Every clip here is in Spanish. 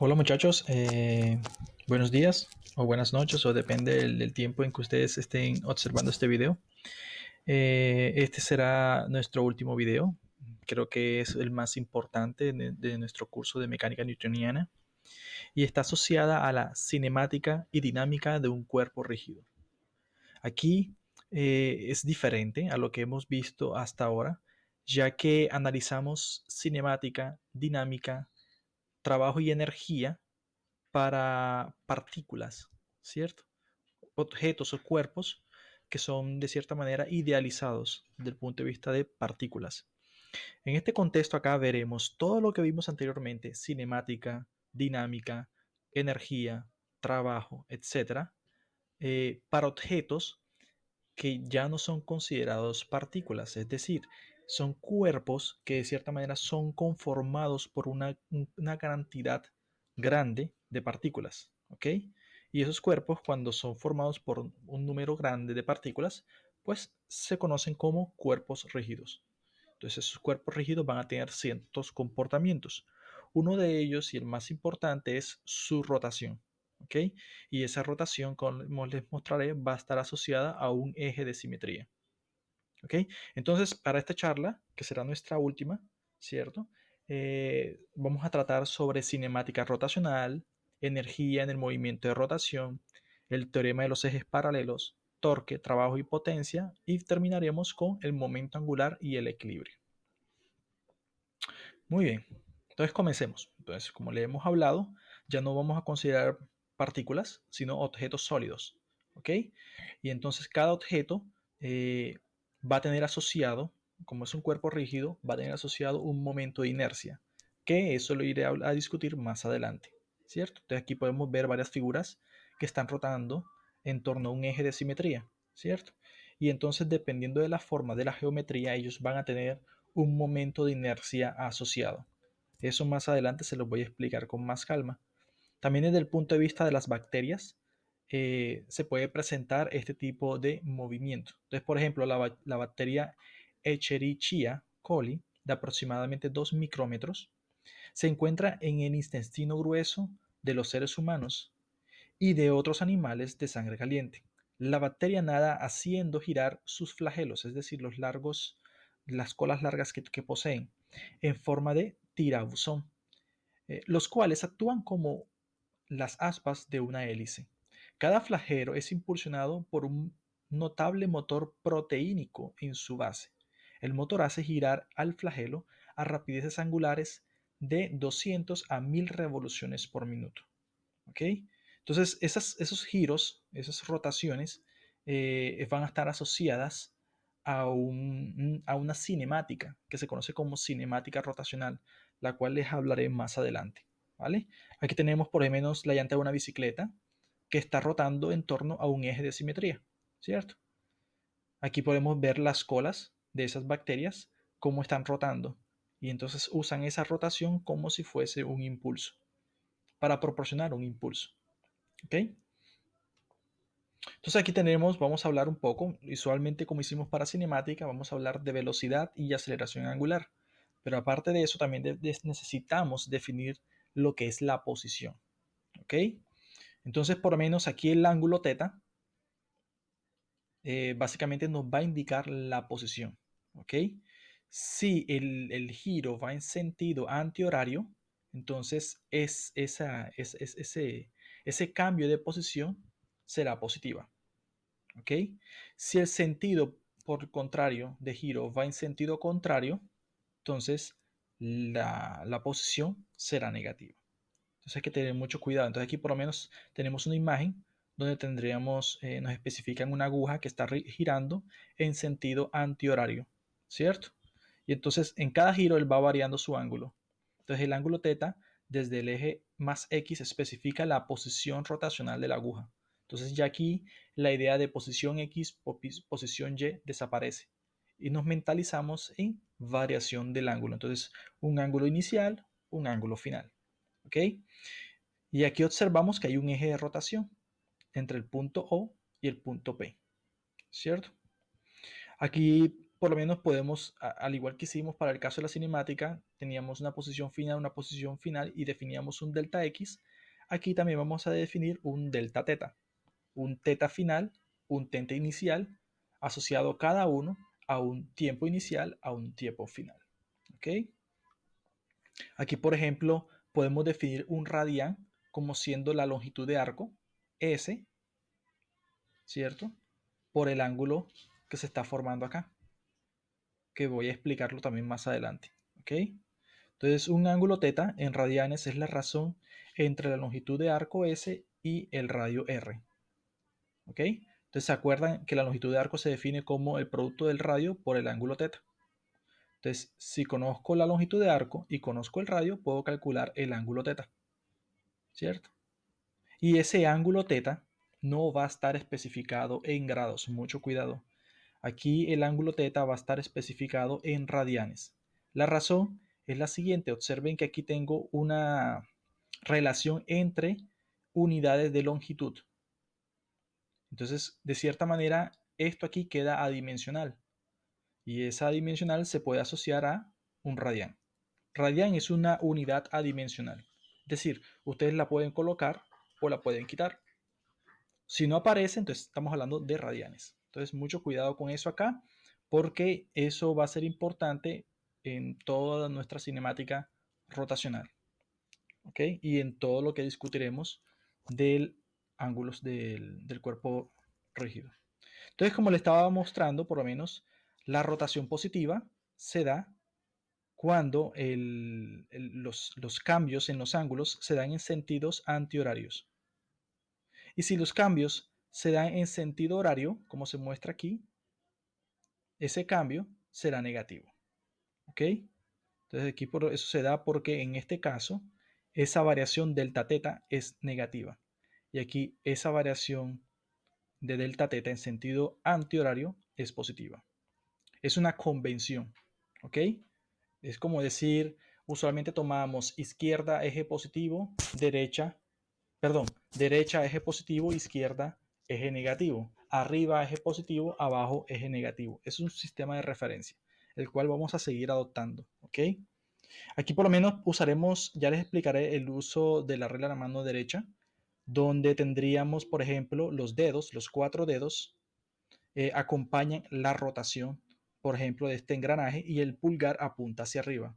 Hola muchachos, buenos días o buenas noches o depende del tiempo en que ustedes estén observando este video. Este será nuestro último video, creo que es el más importante de nuestro curso de mecánica newtoniana y está asociada a la cinemática y dinámica de un cuerpo rígido. Aquí es diferente a lo que hemos visto hasta ahora, ya que analizamos cinemática, dinámica, trabajo y energía para partículas, ¿cierto? Objetos o cuerpos que son de cierta manera idealizados desde el punto de vista de partículas. En este contexto acá veremos todo lo que vimos anteriormente, cinemática, dinámica, energía, trabajo, etcétera, para objetos que ya no son considerados partículas, es decir, son cuerpos que de cierta manera son conformados por una cantidad grande de partículas, ¿ok? Y esos cuerpos, cuando son formados por un número grande de partículas, pues se conocen como cuerpos rígidos. Entonces, esos cuerpos rígidos van a tener ciertos comportamientos. Uno de ellos, y el más importante, es su rotación. ¿Ok? Y esa rotación, como les mostraré, va a estar asociada a un eje de simetría. ¿Ok? Entonces, para esta charla, que será nuestra última, ¿cierto? Vamos a tratar sobre cinemática rotacional, energía en el movimiento de rotación, el teorema de los ejes paralelos, torque, trabajo y potencia, y terminaremos con el momento angular y el equilibrio. Muy bien, entonces comencemos. Entonces, como le hemos hablado, ya no vamos a considerar partículas, sino objetos sólidos. ¿Ok? Y entonces cada objeto va a tener asociado, como es un cuerpo rígido, va a tener asociado un momento de inercia, que eso lo iré a discutir más adelante. ¿Cierto? Entonces aquí podemos ver varias figuras que están rotando en torno a un eje de simetría. ¿Cierto? Y entonces, dependiendo de la forma de la geometría, ellos van a tener un momento de inercia asociado. Eso más adelante se los voy a explicar con más calma. También desde el punto de vista de las bacterias, se puede presentar este tipo de movimiento. Entonces, por ejemplo, la bacteria Escherichia coli, de aproximadamente 2 micrómetros, se encuentra en el intestino grueso de los seres humanos y de otros animales de sangre caliente. La bacteria nada haciendo girar sus flagelos, es decir, las colas largas que poseen, en forma de tirabuzón, los cuales actúan como las aspas de una hélice. Cada flagelo es impulsionado por un notable motor proteínico en su base. El motor hace girar al flagelo a rapideces angulares de 200 a 1000 revoluciones por minuto. ¿Ok? Entonces, esos giros, esas rotaciones, van a estar asociadas a una cinemática que se conoce como cinemática rotacional, la cual les hablaré más adelante. ¿Vale? Aquí tenemos por lo menos la llanta de una bicicleta que está rotando en torno a un eje de simetría, ¿cierto? Aquí podemos ver las colas de esas bacterias, cómo están rotando. Y entonces usan esa rotación como si fuese un impulso, para proporcionar un impulso. ¿Ok? Entonces aquí tenemos, vamos a hablar un poco, visualmente como hicimos para cinemática, vamos a hablar de velocidad y aceleración angular. Pero aparte de eso, también necesitamos definir lo que es la posición. ¿Ok? Entonces, por lo menos aquí el ángulo teta básicamente nos va a indicar la posición. ¿Ok? Si el giro va en sentido antihorario, entonces ese cambio de posición será positiva. ¿Ok? Si el sentido, por contrario, de giro va en sentido contrario, entonces la posición será negativa. Entonces hay que tener mucho cuidado. Entonces aquí por lo menos tenemos una imagen donde tendríamos, nos especifican una aguja que está girando en sentido antihorario, ¿cierto? Y entonces en cada giro él va variando su ángulo. Entonces el ángulo teta desde el eje más X especifica la posición rotacional de la aguja. Entonces ya aquí la idea de posición X o posición Y desaparece y nos mentalizamos en variación del ángulo. Entonces un ángulo inicial, un ángulo final. ¿Ok? Y aquí observamos que hay un eje de rotación entre el punto O y el punto P, ¿cierto? Aquí por lo menos podemos, al igual que hicimos para el caso de la cinemática, teníamos una posición final y definíamos un delta X. Aquí también vamos a definir un delta teta, un teta final, un teta inicial, asociado cada uno a un tiempo inicial, a un tiempo final. ¿Ok? Aquí, por ejemplo, podemos definir un radián como siendo la longitud de arco S, ¿cierto? Por el ángulo que se está formando acá, que voy a explicarlo también más adelante. ¿Ok? Entonces, un ángulo teta en radianes es la razón entre la longitud de arco S y el radio R. ¿Ok? Entonces, ¿se acuerdan que la longitud de arco se define como el producto del radio por el ángulo teta? Entonces, si conozco la longitud de arco y conozco el radio, puedo calcular el ángulo teta, ¿cierto? Y ese ángulo teta no va a estar especificado en grados, mucho cuidado. Aquí el ángulo teta va a estar especificado en radianes. La razón es la siguiente. Observen que aquí tengo una relación entre unidades de longitud. Entonces, de cierta manera, esto aquí queda adimensional. Y esa adimensional se puede asociar a un radián. Radián es una unidad adimensional. Es decir, ustedes la pueden colocar o la pueden quitar. Si no aparece, entonces estamos hablando de radianes. Entonces, mucho cuidado con eso acá, porque eso va a ser importante en toda nuestra cinemática rotacional. ¿Ok? Y en todo lo que discutiremos del ángulos del cuerpo rígido. Entonces, como le estaba mostrando, por lo menos, la rotación positiva se da cuando los cambios en los ángulos se dan en sentidos antihorarios. Y si los cambios se dan en sentido horario, como se muestra aquí, ese cambio será negativo. ¿Ok? Entonces aquí por eso se da porque en este caso esa variación delta teta es negativa. Y aquí esa variación de delta teta en sentido antihorario es positiva. Es una convención. ¿Ok? Es como decir, usualmente tomamos izquierda eje positivo, derecha eje positivo, izquierda eje negativo, arriba eje positivo, abajo eje negativo. Es un sistema de referencia, el cual vamos a seguir adoptando. ¿Ok? Aquí por lo menos usaremos, ya les explicaré el uso de la regla de la mano derecha, donde tendríamos, por ejemplo, los dedos, los 4 dedos, acompañan la rotación, por ejemplo, de este engranaje y el pulgar apunta hacia arriba.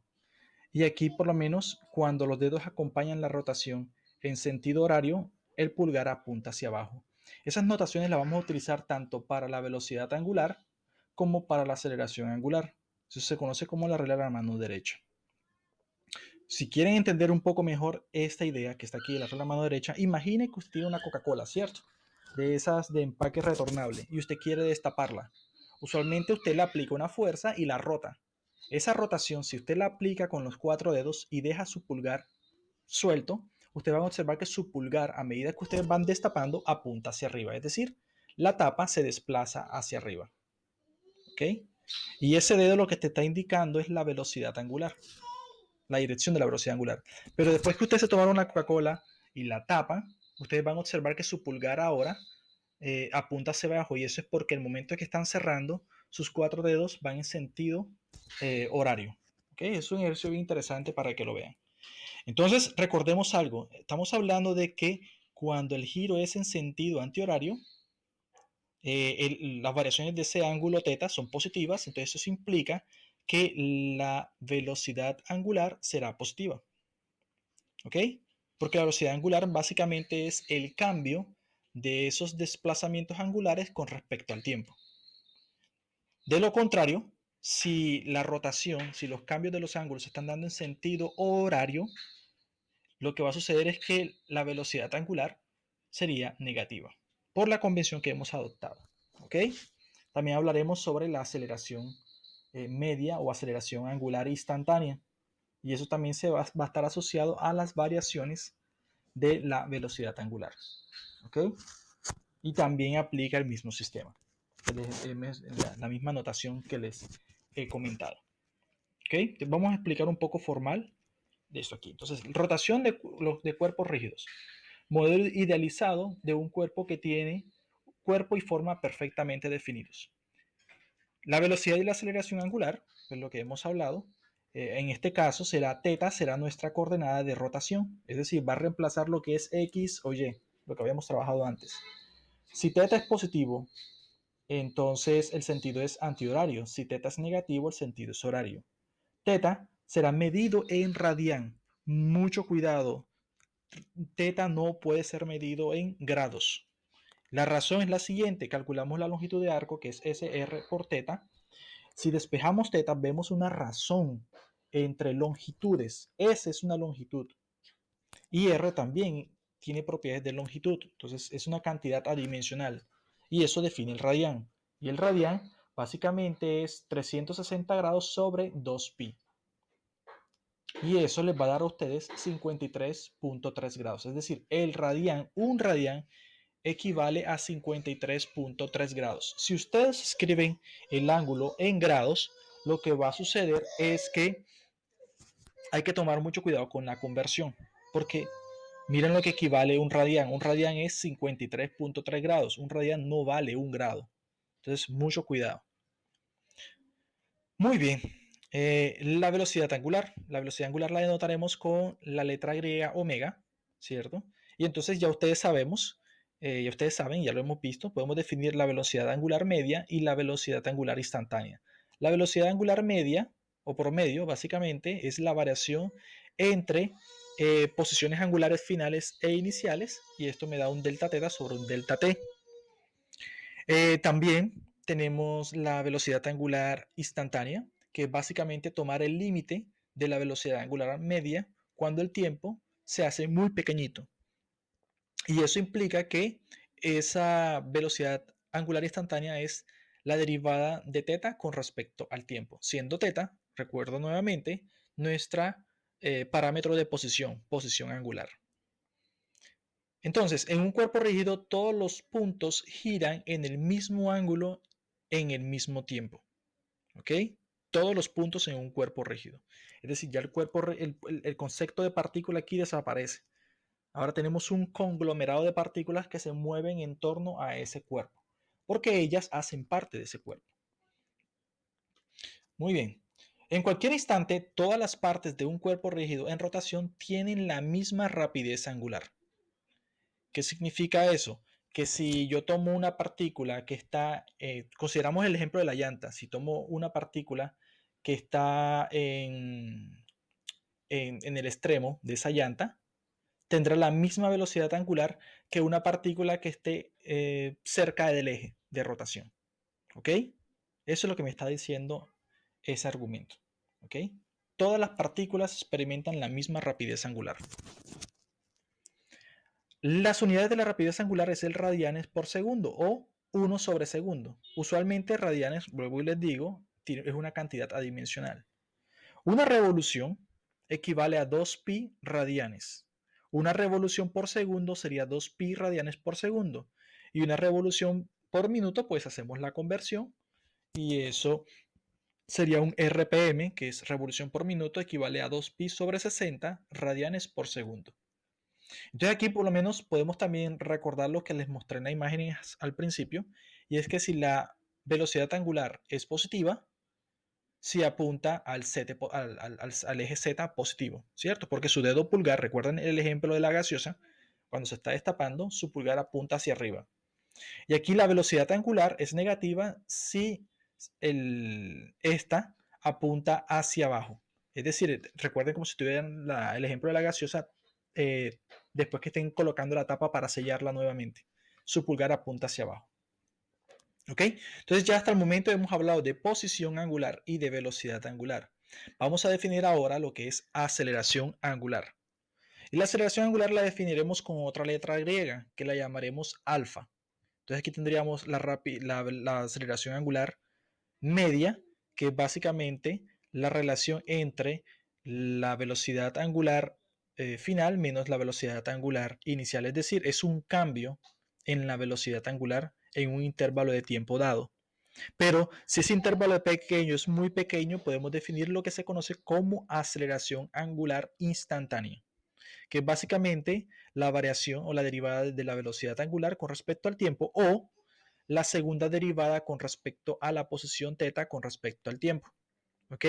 Y aquí por lo menos cuando los dedos acompañan la rotación en sentido horario, el pulgar apunta hacia abajo. Esas notaciones las vamos a utilizar tanto para la velocidad angular como para la aceleración angular. Eso se conoce como la regla de la mano derecha. Si quieren entender un poco mejor esta idea que está aquí de la regla de la mano derecha, imagine que usted tiene una Coca-Cola, ¿cierto? De esas de empaque retornable y usted quiere destaparla. Usualmente usted le aplica una fuerza y la rota. Esa rotación, si usted la aplica con los 4 dedos y deja su pulgar suelto, usted va a observar que su pulgar, a medida que ustedes van destapando, apunta hacia arriba. Es decir, la tapa se desplaza hacia arriba. ¿Ok? Y ese dedo lo que te está indicando es la velocidad angular, la dirección de la velocidad angular. Pero después que ustedes se tomaron la Coca-Cola y la tapa, ustedes van a observar que su pulgar ahora apunta hacia abajo, y eso es porque el momento en que están cerrando, sus 4 dedos van en sentido horario. ¿Okay? Es un ejercicio bien interesante para que lo vean. Entonces, recordemos algo. Estamos hablando de que cuando el giro es en sentido antihorario, las variaciones de ese ángulo teta son positivas, entonces eso implica que la velocidad angular será positiva. ¿Ok? Porque la velocidad angular básicamente es el cambio de esos desplazamientos angulares con respecto al tiempo. De lo contrario, si la rotación, si los cambios de los ángulos se están dando en sentido horario, lo que va a suceder es que la velocidad angular sería negativa por la convención que hemos adoptado. ¿Ok? También hablaremos sobre la aceleración media o aceleración angular instantánea. Y eso también va a estar asociado a las variaciones de la velocidad angular. ¿Ok? Y también aplica el mismo sistema. La misma notación que les he comentado. ¿Ok? Vamos a explicar un poco formal de esto aquí. Entonces, rotación de cuerpos rígidos. Modelo idealizado de un cuerpo que tiene cuerpo y forma perfectamente definidos. La velocidad y la aceleración angular, pues lo que hemos hablado, en este caso será θ, será nuestra coordenada de rotación, es decir, va a reemplazar lo que es x o y, lo que habíamos trabajado antes. Si θ es positivo, entonces el sentido es antihorario. Si θ es negativo, el sentido es horario. θ será medido en radián. Mucho cuidado. θ no puede ser medido en grados. La razón es la siguiente. Calculamos la longitud de arco, que es SR por θ. Si despejamos θ, vemos una razón entre longitudes. S es una longitud. Y R también tiene propiedades de longitud. Entonces es una cantidad adimensional. Y eso define el radián. Y el radián básicamente es 360 grados sobre 2pi. Y eso les va a dar a ustedes 53.3 grados. Es decir, el radián, un radián, equivale a 53.3 grados. Si ustedes escriben el ángulo en grados, lo que va a suceder es que hay que tomar mucho cuidado con la conversión. Porque miren lo que equivale un radián. Un radián es 53.3 grados. Un radián no vale un grado. Entonces, mucho cuidado. Muy bien. La velocidad angular. La velocidad angular la denotaremos con la letra griega omega, ¿cierto? Y entonces ya ustedes sabemos, ya ustedes saben, ya lo hemos visto, podemos definir la velocidad angular media y la velocidad angular instantánea. La velocidad angular media o promedio, básicamente, es la variación entre posiciones angulares finales e iniciales, y esto me da un delta θ sobre un delta t. También tenemos la velocidad angular instantánea, que es básicamente tomar el límite de la velocidad angular media cuando el tiempo se hace muy pequeñito. Y eso implica que esa velocidad angular instantánea es la derivada de θ con respecto al tiempo, siendo θ, recuerdo nuevamente, nuestra parámetro de posición angular. Entonces, en un cuerpo rígido, todos los puntos giran en el mismo ángulo en el mismo tiempo. ¿Ok? Todos los puntos en un cuerpo rígido. Es decir, ya el concepto de partícula aquí desaparece. Ahora tenemos un conglomerado de partículas que se mueven en torno a ese cuerpo, porque ellas hacen parte de ese cuerpo. Muy bien. En cualquier instante, todas las partes de un cuerpo rígido en rotación tienen la misma rapidez angular. ¿Qué significa eso? Que si yo tomo una partícula que está, consideramos el ejemplo de la llanta, si tomo una partícula que está en el extremo de esa llanta, tendrá la misma velocidad angular que una partícula que esté cerca del eje de rotación. ¿Ok? Eso es lo que me está diciendo ese argumento. ¿Ok? Todas las partículas experimentan la misma rapidez angular. Las unidades de la rapidez angular es el radianes por segundo o 1 sobre segundo. Usualmente radianes, vuelvo y les digo, es una cantidad adimensional. Una revolución equivale a 2pi radianes. Una revolución por segundo sería 2pi radianes por segundo. Y una revolución por minuto, pues hacemos la conversión y eso sería un RPM, que es revolución por minuto, equivale a 2pi sobre 60 radianes por segundo. Entonces aquí por lo menos podemos también recordar lo que les mostré en la imagen al principio, y es que si la velocidad angular es positiva, si apunta al eje Z positivo, ¿cierto? Porque su dedo pulgar, recuerden el ejemplo de la gaseosa, cuando se está destapando, su pulgar apunta hacia arriba. Y aquí la velocidad angular es negativa si esta apunta hacia abajo. Es decir, recuerden como si tuvieran el ejemplo de la gaseosa, eh, después que estén colocando la tapa para sellarla nuevamente. Su pulgar apunta hacia abajo. ¿Ok? Entonces ya hasta el momento hemos hablado de posición angular y de velocidad angular. Vamos a definir ahora lo que es aceleración angular. Y la aceleración angular la definiremos con otra letra griega, que la llamaremos alfa. Entonces aquí tendríamos la aceleración angular media, que es básicamente la relación entre la velocidad angular final menos la velocidad angular inicial. Es decir, es un cambio en la velocidad angular en un intervalo de tiempo dado. Pero si ese intervalo pequeño es muy pequeño, podemos definir lo que se conoce como aceleración angular instantánea, que es básicamente la variación o la derivada de la velocidad angular con respecto al tiempo, o la segunda derivada con respecto a la posición θ con respecto al tiempo. ¿Ok?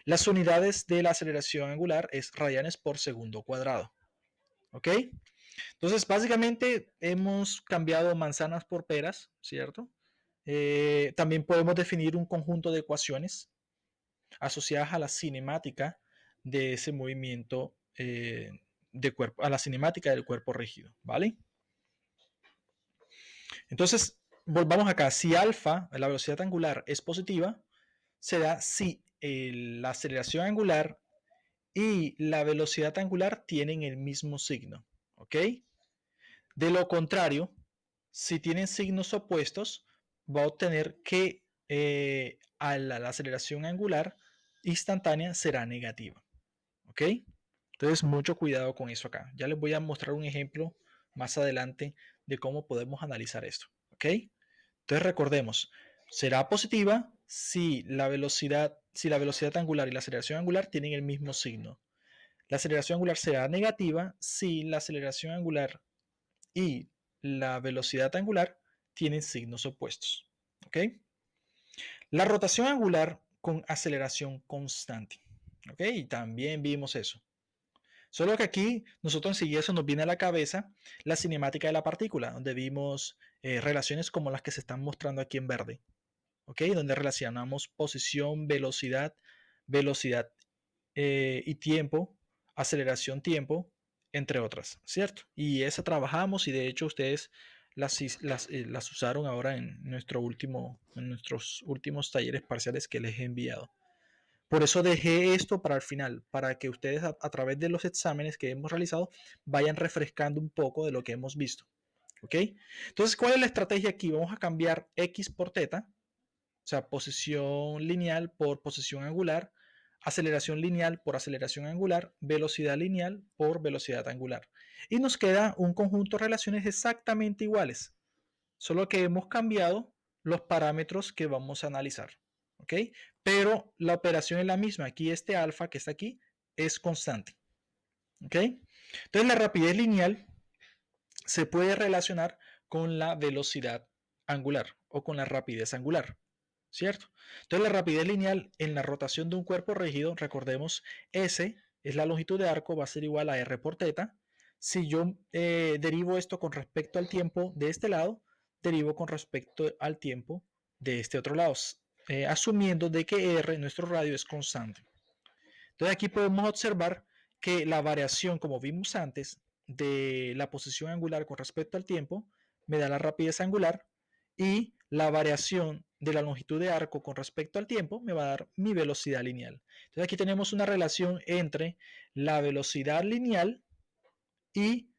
Las unidades de la aceleración angular es radianes por segundo cuadrado. ¿Ok? Entonces, básicamente hemos cambiado manzanas por peras, ¿cierto? También podemos definir un conjunto de ecuaciones asociadas a la cinemática de ese movimiento de cuerpo, a la cinemática del cuerpo rígido, ¿vale? Entonces, volvamos acá. Si alfa, la velocidad angular, es positiva, se da si la aceleración angular y la velocidad angular tienen el mismo signo, ¿ok? De lo contrario, si tienen signos opuestos, va a obtener que a la aceleración angular instantánea será negativa, ¿ok? Entonces, mucho cuidado con eso acá. Ya les voy a mostrar un ejemplo más adelante de cómo podemos analizar esto, ¿ok? Entonces, recordemos, será positiva si la velocidad angular y la aceleración angular tienen el mismo signo. La aceleración angular será negativa si la aceleración angular y la velocidad angular tienen signos opuestos. ¿Ok? La rotación angular con aceleración constante. ¿Ok? Y también vimos eso. Solo que aquí nosotros enseguida eso nos viene a la cabeza la cinemática de la partícula, donde vimos relaciones como las que se están mostrando aquí en verde. ¿Ok? Donde relacionamos posición, velocidad, velocidad y tiempo, aceleración, tiempo, entre otras, ¿cierto? Y esa trabajamos y de hecho ustedes las usaron ahora en nuestros últimos talleres parciales que les he enviado. Por eso dejé esto para el final, para que ustedes a través de los exámenes que hemos realizado vayan refrescando un poco de lo que hemos visto. ¿Ok? Entonces, ¿cuál es la estrategia aquí? Vamos a cambiar x por θ, o sea, posición lineal por posición angular, aceleración lineal por aceleración angular, velocidad lineal por velocidad angular. Y nos queda un conjunto de relaciones exactamente iguales, solo que hemos cambiado los parámetros que vamos a analizar. ¿Ok? Pero la operación es la misma. Aquí este alfa que está aquí es constante. ¿Ok? Entonces la rapidez lineal se puede relacionar con la velocidad angular o con la rapidez angular. ¿Cierto? Entonces la rapidez lineal en la rotación de un cuerpo rígido, recordemos, S es la longitud de arco, va a ser igual a R por θ. Si yo derivo esto con respecto al tiempo de este lado, derivo con respecto al tiempo de este otro lado, asumiendo de que R, nuestro radio, es constante. Entonces aquí podemos observar que la variación, como vimos antes, de la posición angular con respecto al tiempo, me da la rapidez angular y la variación de la longitud de arco con respecto al tiempo me va a dar mi velocidad lineal. Entonces aquí tenemos una relación entre la velocidad lineal y,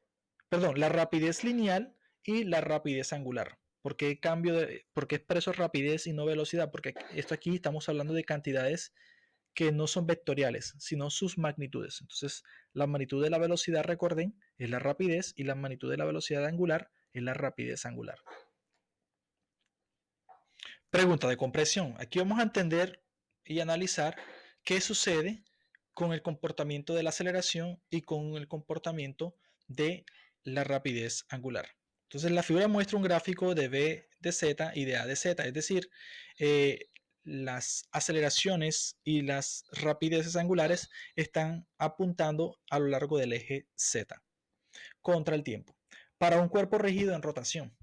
perdón, la rapidez lineal y la rapidez angular. ¿Por qué expreso rapidez y no velocidad? Porque esto aquí estamos hablando de cantidades que no son vectoriales, sino sus magnitudes. Entonces, la magnitud de la velocidad, recuerden, es la rapidez y la magnitud de la velocidad angular es la rapidez angular. Pregunta de compresión. Aquí vamos a entender y analizar qué sucede con el comportamiento de la aceleración y con el comportamiento de la rapidez angular. Entonces la figura muestra un gráfico de B de Z y de A de Z, es decir, las aceleraciones y las rapideces angulares están apuntando a lo largo del eje Z contra el tiempo. Para un cuerpo rígido en rotación,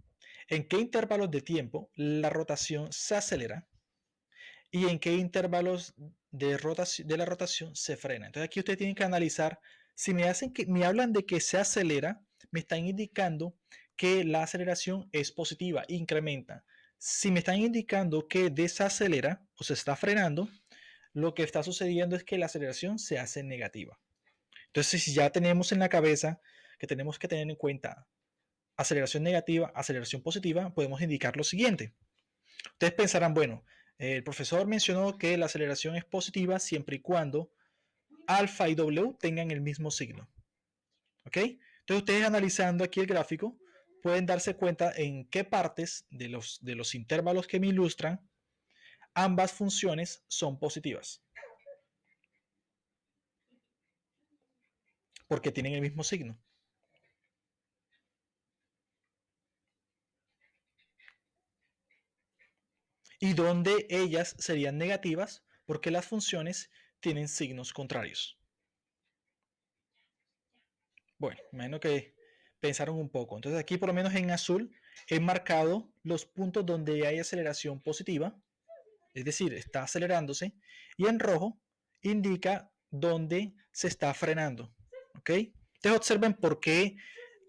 ¿en qué intervalos de tiempo la rotación se acelera y en qué intervalos de la rotación se frena? Entonces aquí ustedes tienen que analizar, si me hablan de que se acelera, me están indicando que la aceleración es positiva, incrementa. Si me están indicando que desacelera o se está frenando, lo que está sucediendo es que la aceleración se hace negativa. Entonces, si ya tenemos en la cabeza que tenemos que tener en cuenta aceleración negativa, aceleración positiva, podemos indicar lo siguiente. Ustedes pensarán, bueno, el profesor mencionó que la aceleración es positiva siempre y cuando alfa y W tengan el mismo signo. ¿Ok? Entonces ustedes analizando aquí el gráfico pueden darse cuenta en qué partes de los intervalos que me ilustran ambas funciones son positivas. Porque tienen el mismo signo. y donde ellas serían negativas porque las funciones tienen signos contrarios. Bueno, imagino que pensaron un poco. Entonces aquí por lo menos en azul he marcado los puntos donde hay aceleración positiva, es decir, está acelerándose, y en rojo indica dónde se está frenando. ¿Ok? Entonces observen por qué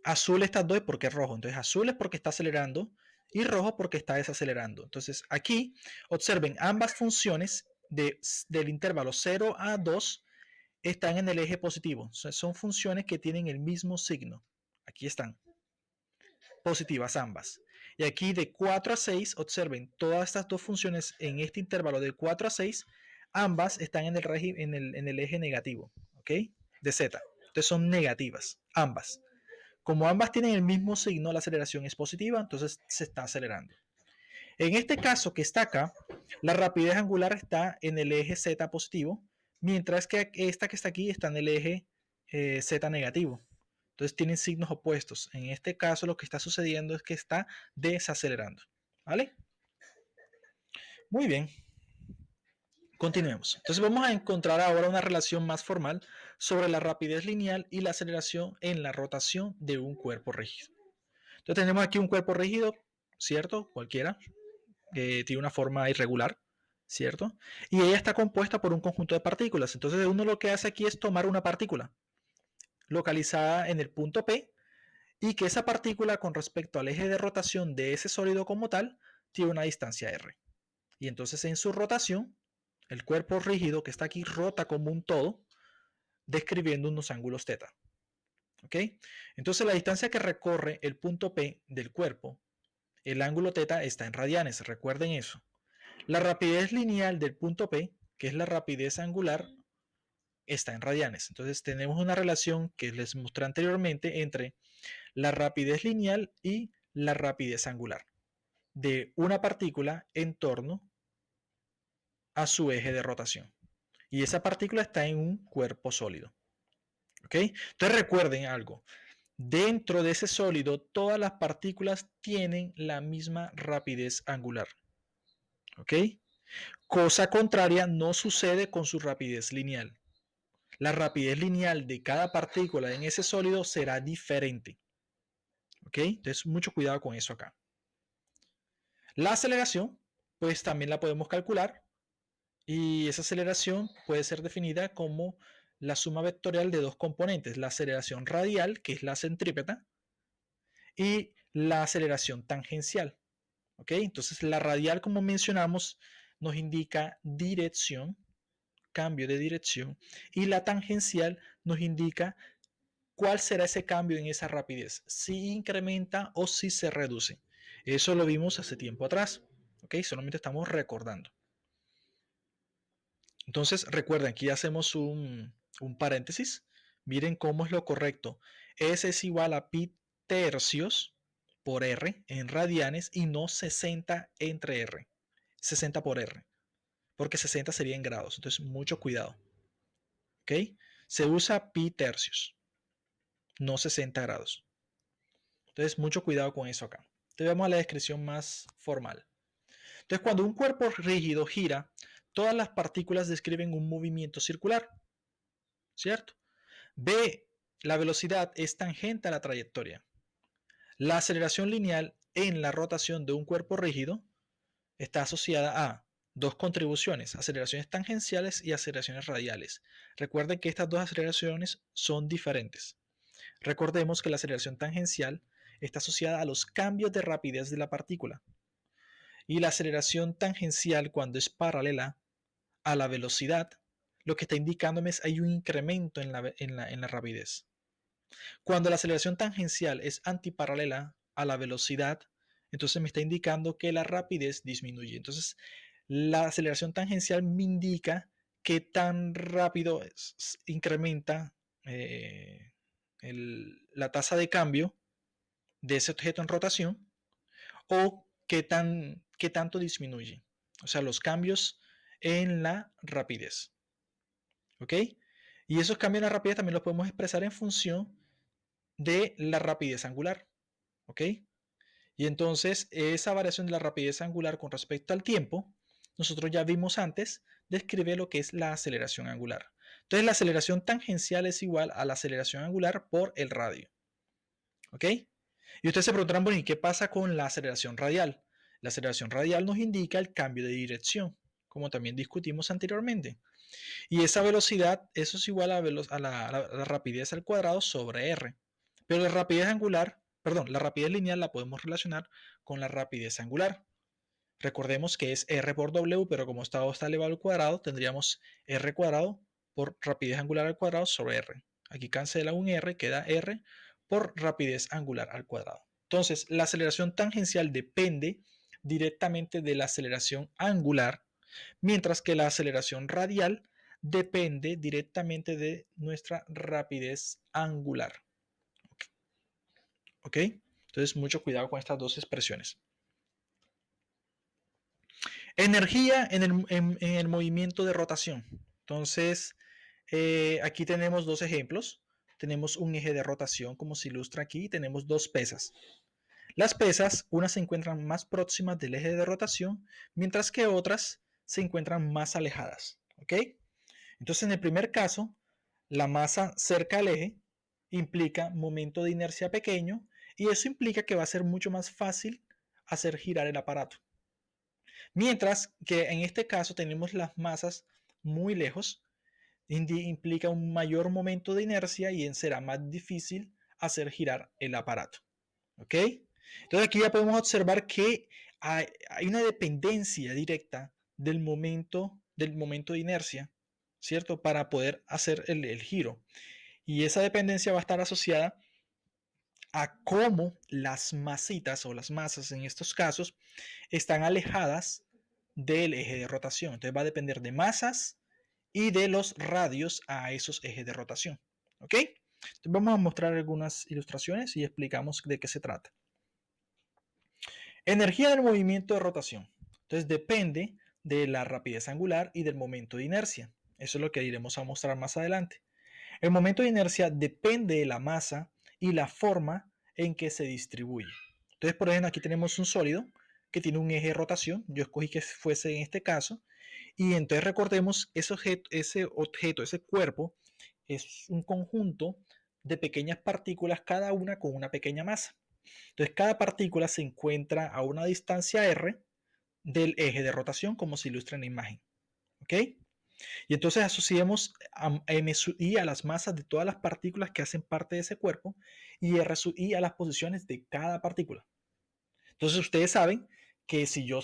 azul estas dos y por qué rojo. Entonces azul es porque está acelerando y rojo porque está desacelerando. Entonces aquí observen ambas funciones del intervalo 0 a 2 están en el eje positivo. Son funciones que tienen el mismo signo. Aquí están, positivas ambas. Y aquí de 4 a 6, observen, todas estas dos funciones en este intervalo de 4 a 6, ambas están en el eje negativo, ¿ok? De z. Entonces son negativas, ambas. Como ambas tienen el mismo signo, la aceleración es positiva, entonces se está acelerando. En este caso que está acá, la rapidez angular está en el eje z positivo, mientras que esta que está aquí está en el eje z negativo. Entonces tienen signos opuestos. En este caso lo que está sucediendo es que está desacelerando. ¿Vale? Muy bien. Continuemos. Entonces vamos a encontrar ahora una relación más formal sobre la rapidez lineal y la aceleración en la rotación de un cuerpo rígido. Entonces tenemos aquí un cuerpo rígido, ¿cierto? Cualquiera, que tiene una forma irregular, ¿cierto? Y ella está compuesta por un conjunto de partículas. Entonces uno lo que hace aquí es tomar una partícula localizada en el punto P y que esa partícula con respecto al eje de rotación de ese sólido como tal tiene una distancia r. Y entonces en su rotación, el cuerpo rígido que está aquí rota como un todo, describiendo unos ángulos θ. ¿Ok? Entonces la distancia que recorre el punto P del cuerpo, el ángulo θ está en radianes, recuerden eso. La rapidez lineal del punto P, que es la rapidez angular, está en radianes. Entonces tenemos una relación que les mostré anteriormente entre la rapidez lineal y la rapidez angular de una partícula en torno a su eje de rotación. Y esa partícula está en un cuerpo sólido. ¿Ok? Entonces recuerden algo. Dentro de ese sólido, todas las partículas tienen la misma rapidez angular. ¿Ok? Cosa contraria no sucede con su rapidez lineal. La rapidez lineal de cada partícula en ese sólido será diferente. ¿Ok? Entonces, mucho cuidado con eso acá. La aceleración, pues también la podemos calcular y esa aceleración puede ser definida como la suma vectorial de dos componentes, la aceleración radial, que es la centrípeta, y la aceleración tangencial. ¿Ok? Entonces, la radial, como mencionamos, nos indica dirección, cambio de dirección, y la tangencial nos indica cuál será ese cambio en esa rapidez, si incrementa o si se reduce. Eso lo vimos hace tiempo atrás. ¿Ok? Solamente estamos recordando. Entonces, recuerden, aquí hacemos un paréntesis. Miren cómo es lo correcto. S es igual a pi tercios por R en radianes y no 60 entre R. 60 por R. Porque 60 sería en grados. Entonces, mucho cuidado. ¿Ok? Se usa pi tercios, no 60 grados. Entonces, mucho cuidado con eso acá. Entonces, vamos a la descripción más formal. Entonces, cuando un cuerpo rígido gira, todas las partículas describen un movimiento circular, ¿cierto? B, la velocidad es tangente a la trayectoria. La aceleración lineal en la rotación de un cuerpo rígido está asociada a dos contribuciones, aceleraciones tangenciales y aceleraciones radiales. Recuerden que estas dos aceleraciones son diferentes. Recordemos que la aceleración tangencial está asociada a los cambios de rapidez de la partícula y la aceleración tangencial, cuando es paralela a la velocidad, lo que está indicándome es que hay un incremento en la rapidez. Cuando la aceleración tangencial es antiparalela a la velocidad, entonces me está indicando que la rapidez disminuye. Entonces, la aceleración tangencial me indica qué tan rápido incrementa la tasa de cambio de ese objeto en rotación o qué tanto disminuye. O sea, los cambios en la rapidez. ¿Ok? Y esos cambios en la rapidez también los podemos expresar en función de la rapidez angular. ¿Ok? Y entonces esa variación de la rapidez angular con respecto al tiempo, nosotros ya vimos antes, describe lo que es la aceleración angular. Entonces la aceleración tangencial es igual a la aceleración angular por el radio. ¿Ok? Y ustedes se preguntarán, bueno, ¿y qué pasa con la aceleración radial? La aceleración radial nos indica el cambio de dirección, como también discutimos anteriormente. Y esa velocidad, eso es igual a la rapidez al cuadrado sobre r. Pero la rapidez angular, perdón, la rapidez lineal la podemos relacionar con la rapidez angular. Recordemos que es r por w, pero como está elevado al cuadrado, tendríamos r cuadrado por rapidez angular al cuadrado sobre r. Aquí cancela un r, queda r por rapidez angular al cuadrado. Entonces, la aceleración tangencial depende directamente de la aceleración angular, mientras que la aceleración radial depende directamente de nuestra rapidez angular. ¿Ok? Entonces, mucho cuidado con estas dos expresiones. Energía en el movimiento de rotación. Entonces, aquí tenemos dos ejemplos. Tenemos un eje de rotación, como se ilustra aquí, y tenemos dos pesas. Las pesas, unas se encuentran más próximas del eje de rotación, mientras que otras se encuentran más alejadas. ¿Ok? Entonces, en el primer caso, la masa cerca al eje implica momento de inercia pequeño y eso implica que va a ser mucho más fácil hacer girar el aparato. Mientras que en este caso tenemos las masas muy lejos, implica un mayor momento de inercia y será más difícil hacer girar el aparato. ¿Ok? Entonces aquí ya podemos observar que hay una dependencia directa del momento de inercia, ¿cierto? Para poder hacer el giro. Y esa dependencia va a estar asociada a cómo las masitas o las masas en estos casos están alejadas del eje de rotación. Entonces va a depender de masas y de los radios a esos ejes de rotación. ¿Ok? Entonces vamos a mostrar algunas ilustraciones y explicamos de qué se trata. Energía del movimiento de rotación. Entonces depende de la rapidez angular y del momento de inercia. Eso es lo que iremos a mostrar más adelante. El momento de inercia depende de la masa y la forma en que se distribuye. Entonces, por ejemplo, aquí tenemos un sólido que tiene un eje de rotación. Yo escogí que fuese en este caso. Y entonces recordemos, ese objeto, ese cuerpo, es un conjunto de pequeñas partículas, cada una con una pequeña masa. Entonces, cada partícula se encuentra a una distancia r del eje de rotación, como se ilustra en la imagen. ¿Ok? Y entonces asociemos a m sub i a las masas de todas las partículas que hacen parte de ese cuerpo y r sub i a las posiciones de cada partícula. Entonces ustedes saben que si yo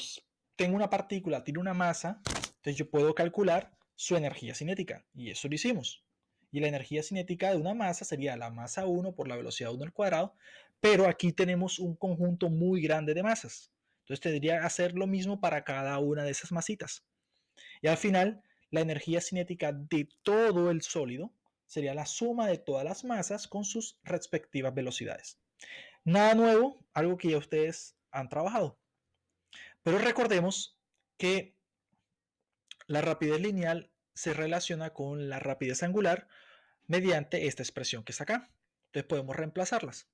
tengo una partícula, tiene una masa, entonces yo puedo calcular su energía cinética y eso lo hicimos. Y la energía cinética de una masa sería la masa 1 por la velocidad 1 al cuadrado, pero aquí tenemos un conjunto muy grande de masas. Entonces tendría que hacer lo mismo para cada una de esas masitas. Y al final, la energía cinética de todo el sólido sería la suma de todas las masas con sus respectivas velocidades. Nada nuevo, algo que ya ustedes han trabajado. Pero recordemos que la rapidez lineal se relaciona con la rapidez angular mediante esta expresión que está acá. Entonces podemos reemplazarlas,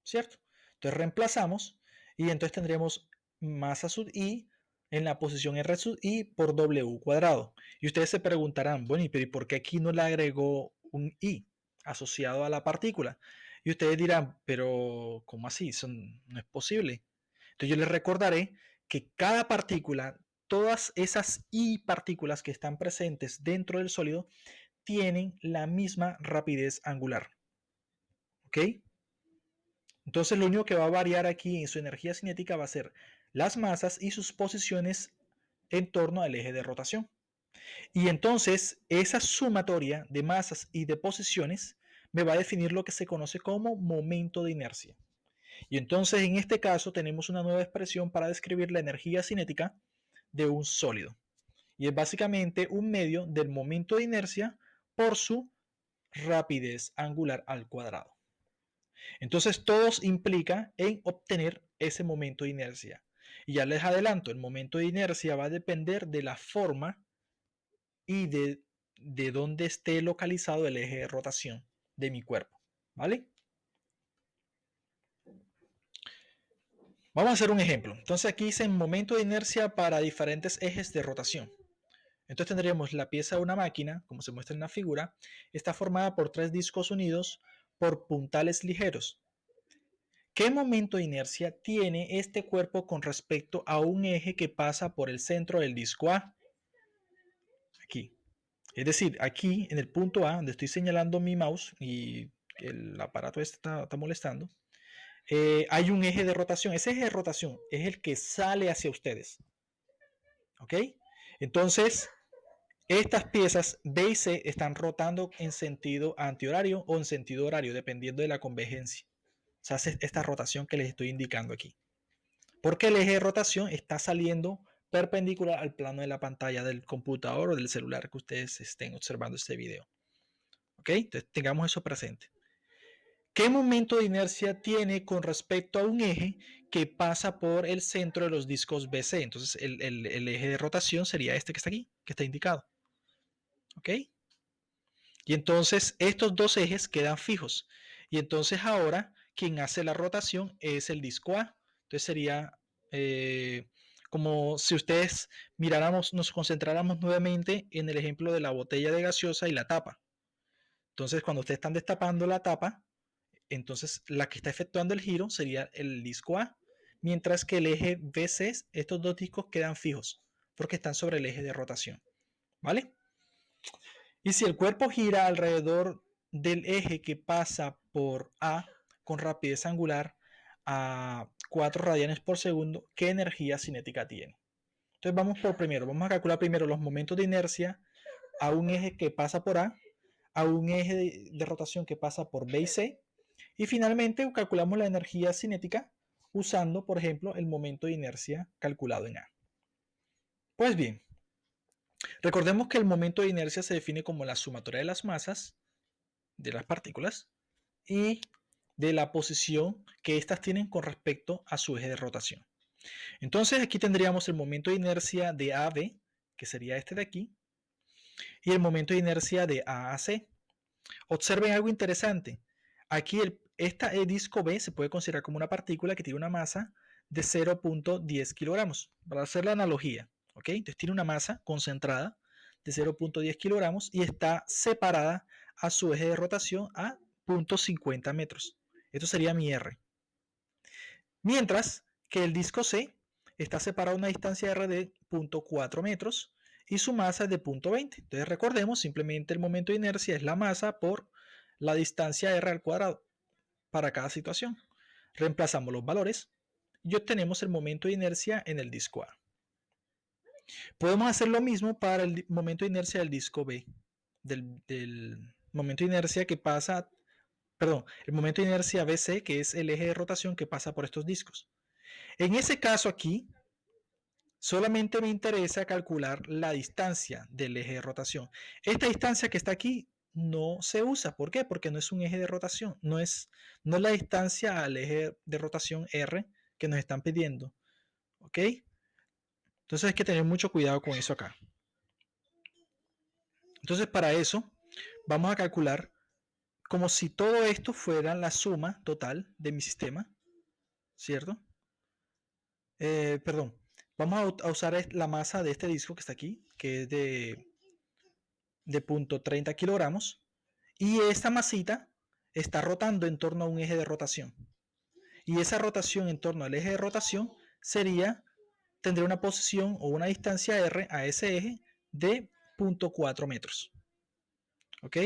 ¿cierto? Entonces reemplazamos y entonces tendremos masa sub i en la posición r sub i por w cuadrado. Y ustedes se preguntarán, bueno, ¿y por qué aquí no le agregó un i asociado a la partícula? Y ustedes dirán, pero ¿cómo así? Eso no es posible. Entonces yo les recordaré que cada partícula, todas esas i partículas que están presentes dentro del sólido, tienen la misma rapidez angular. ¿Ok? Entonces lo único que va a variar aquí en su energía cinética va a ser las masas y sus posiciones en torno al eje de rotación. Y entonces esa sumatoria de masas y de posiciones me va a definir lo que se conoce como momento de inercia. Y entonces en este caso tenemos una nueva expresión para describir la energía cinética de un sólido. Y es básicamente un medio del momento de inercia por su rapidez angular al cuadrado. Entonces, todos implica en obtener ese momento de inercia. Y ya les adelanto, el momento de inercia va a depender de la forma y de dónde esté localizado el eje de rotación de mi cuerpo. ¿Vale? Vamos a hacer un ejemplo. Entonces aquí dice momento de inercia para diferentes ejes de rotación. Entonces tendríamos la pieza de una máquina, como se muestra en la figura, está formada por 3 discos unidos por puntales ligeros. ¿Qué momento de inercia tiene este cuerpo con respecto a un eje que pasa por el centro del disco A? Aquí. Es decir, aquí en el punto A, donde estoy señalando mi mouse y el aparato está molestando, hay un eje de rotación. Ese eje de rotación es el que sale hacia ustedes. ¿Ok? Entonces, estas piezas B y C están rotando en sentido antihorario o en sentido horario, dependiendo de la convergencia. O sea, hace esta rotación que les estoy indicando aquí. Porque el eje de rotación está saliendo perpendicular al plano de la pantalla del computador o del celular que ustedes estén observando este video. ¿Ok? Entonces tengamos eso presente. ¿Qué momento de inercia tiene con respecto a un eje que pasa por el centro de los discos BC? Entonces el eje de rotación sería este que está aquí, que está indicado. ¿Ok? Y entonces estos dos ejes quedan fijos. Y entonces ahora quien hace la rotación es el disco A. Entonces sería como si ustedes miráramos, nos concentráramos nuevamente en el ejemplo de la botella de gaseosa y la tapa. Entonces cuando ustedes están destapando la tapa, entonces la que está efectuando el giro sería el disco A, mientras que el eje BC, estos dos discos quedan fijos porque están sobre el eje de rotación. ¿Vale? Y si el cuerpo gira alrededor del eje que pasa por A con rapidez angular a 4 radianes por segundo, ¿qué energía cinética tiene? Entonces vamos por primero, vamos a calcular primero los momentos de inercia a un eje que pasa por a un eje de rotación que pasa por B y C, y finalmente calculamos la energía cinética usando, por ejemplo, el momento de inercia calculado en A. Pues bien, recordemos que el momento de inercia se define como la sumatoria de las masas de las partículas y de la posición que éstas tienen con respecto a su eje de rotación. Entonces aquí tendríamos el momento de inercia de A a B, que sería este de aquí, y el momento de inercia de A a C. Observen algo interesante. Aquí el disco B se puede considerar como una partícula que tiene una masa de 0.10 kilogramos, para hacer la analogía. ¿Ok? Entonces tiene una masa concentrada de 0.10 kilogramos y está separada a su eje de rotación a 0.50 metros. Esto sería mi R. Mientras que el disco C está separado a una distancia R de 0.4 metros y su masa es de 0.20. Entonces recordemos, simplemente el momento de inercia es la masa por la distancia R al cuadrado para cada situación. Reemplazamos los valores y obtenemos el momento de inercia en el disco A. Podemos hacer lo mismo para el momento de inercia del disco B, del momento de inercia que pasa, perdón, el momento de inercia BC, que es el eje de rotación que pasa por estos discos. En ese caso aquí, solamente me interesa calcular la distancia del eje de rotación. Esta distancia que está aquí no se usa. ¿Por qué? Porque no es un eje de rotación. No es la distancia al eje de rotación R que nos están pidiendo. ¿Ok? Entonces hay que tener mucho cuidado con eso acá. Entonces para eso vamos a calcular como si todo esto fuera la suma total de mi sistema. ¿Cierto? Perdón. Vamos a usar la masa de este disco que está aquí, que es de 0.30 kilogramos, y esta masita está rotando en torno a un eje de rotación. Y esa rotación en torno al eje de rotación tendría una posición o una distancia R a ese eje de 0.4 metros. ¿Ok?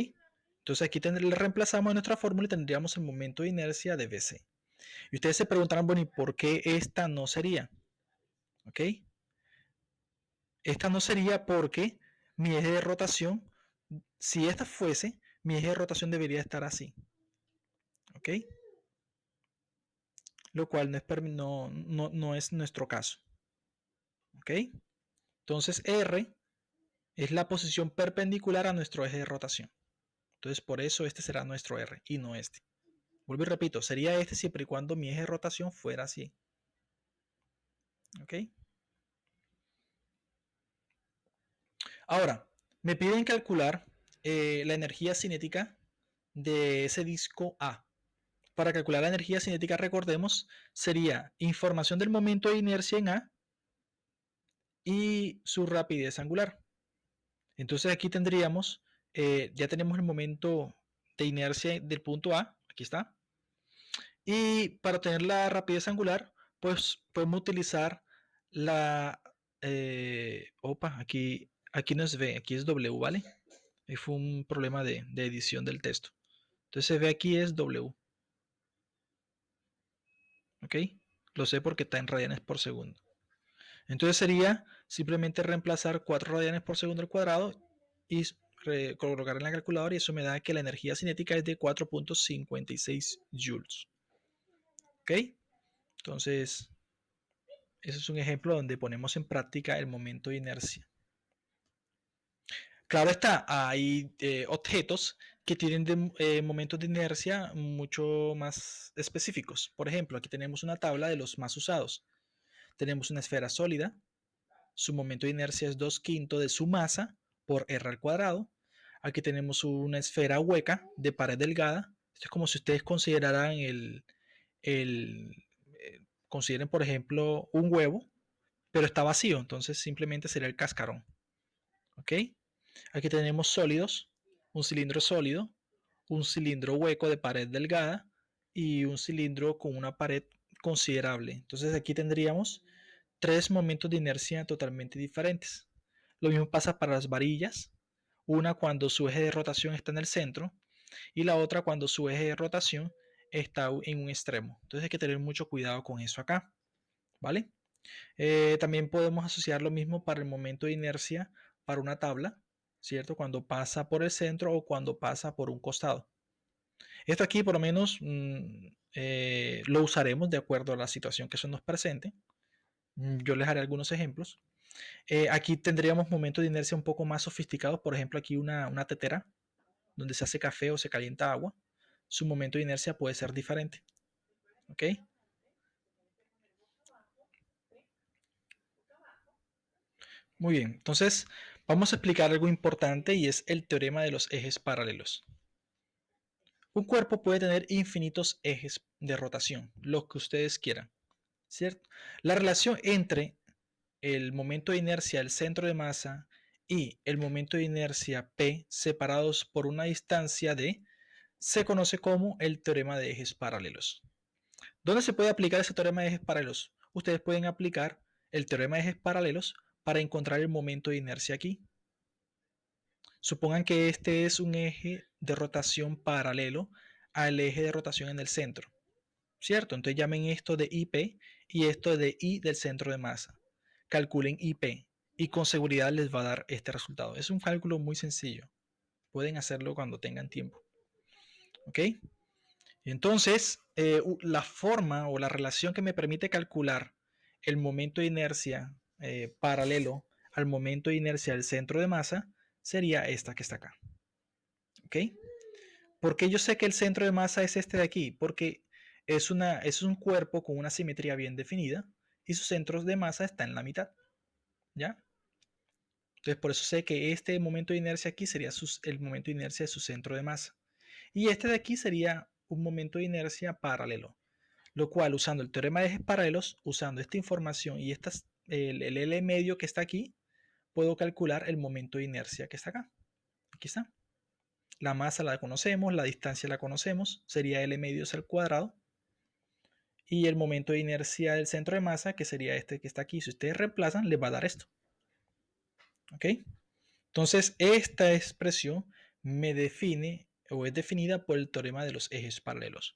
Entonces aquí le reemplazamos en nuestra fórmula y tendríamos el momento de inercia de BC. Y ustedes se preguntarán, bueno, ¿y por qué esta no sería? ¿Ok? Esta no sería porque mi eje de rotación, si esta fuese, mi eje de rotación debería estar así. ¿Ok? Lo cual no es nuestro caso. ¿Ok? Entonces R es la posición perpendicular a nuestro eje de rotación. Entonces por eso este será nuestro R y no este. Vuelvo y repito, sería este siempre y cuando mi eje de rotación fuera así. ¿Ok? Ahora, me piden calcular la energía cinética de ese disco A. Para calcular la energía cinética, recordemos, sería información del momento de inercia en A y su rapidez angular. Entonces aquí tendríamos, ya tenemos el momento de inercia del punto A, aquí está. Y para obtener la rapidez angular, pues podemos utilizar la... aquí no es V, aquí es W, ¿vale? Ahí fue un problema de edición del texto. Entonces V aquí es W, ¿ok? Lo sé porque está en radianes por segundo. Entonces sería simplemente reemplazar 4 radianes por segundo al cuadrado y colocar en la calculadora, y eso me da que la energía cinética es de 4.56 joules. ¿Ok? Entonces, ese es un ejemplo donde ponemos en práctica el momento de inercia. Claro está, hay objetos que tienen momentos de inercia mucho más específicos. Por ejemplo, aquí tenemos una tabla de los más usados. Tenemos una esfera sólida, su momento de inercia es 2/5 de su masa por r al cuadrado. Aquí tenemos una esfera hueca de pared delgada. Esto es como si ustedes consideraran consideren por ejemplo un huevo, pero está vacío, entonces simplemente sería el cascarón. ¿Ok? Aquí tenemos sólidos, un cilindro sólido, un cilindro hueco de pared delgada y un cilindro con una pared considerable. Entonces aquí tendríamos tres momentos de inercia totalmente diferentes. Lo mismo pasa para las varillas, una cuando su eje de rotación está en el centro y la otra cuando su eje de rotación está en un extremo. Entonces hay que tener mucho cuidado con eso acá, ¿vale? También podemos asociar lo mismo para el momento de inercia para una tabla, ¿cierto? Cuando pasa por el centro o cuando pasa por un costado. Esto aquí por lo menos lo usaremos de acuerdo a la situación que se nos presente. Yo les haré algunos ejemplos. Aquí tendríamos momentos de inercia un poco más sofisticados. Por ejemplo, aquí una tetera donde se hace café o se calienta agua. Su momento de inercia puede ser diferente. ¿Ok? Muy bien. Entonces, vamos a explicar algo importante y es el teorema de los ejes paralelos. Un cuerpo puede tener infinitos ejes de rotación, los que ustedes quieran, ¿cierto? La relación entre el momento de inercia del centro de masa y el momento de inercia P separados por una distancia D se conoce como el teorema de ejes paralelos. ¿Dónde se puede aplicar ese teorema de ejes paralelos? Ustedes pueden aplicar el teorema de ejes paralelos para encontrar el momento de inercia aquí. Supongan que este es un eje de rotación paralelo al eje de rotación en el centro, ¿cierto? Entonces llamen esto de IP y esto de I del centro de masa. Calculen IP y con seguridad les va a dar este resultado. Es un cálculo muy sencillo. Pueden hacerlo cuando tengan tiempo. ¿Ok? Entonces, la forma o la relación que me permite calcular el momento de inercia paralelo al momento de inercia del centro de masa sería esta que está acá. ¿Ok? ¿Por qué yo sé que el centro de masa es este de aquí? Porque es un cuerpo con una simetría bien definida y su centro de masa está en la mitad. ¿Ya? Entonces, por eso sé que este momento de inercia aquí sería el momento de inercia de su centro de masa. Y este de aquí sería un momento de inercia paralelo. Lo cual, usando el teorema de ejes paralelos, usando esta información y el L medio que está aquí, puedo calcular el momento de inercia que está acá. Aquí está. La masa la conocemos, la distancia la conocemos, sería L medios al cuadrado. Y el momento de inercia del centro de masa, que sería este que está aquí. Si ustedes reemplazan, les va a dar esto. ¿Ok? Entonces, esta expresión me define o es definida por el teorema de los ejes paralelos.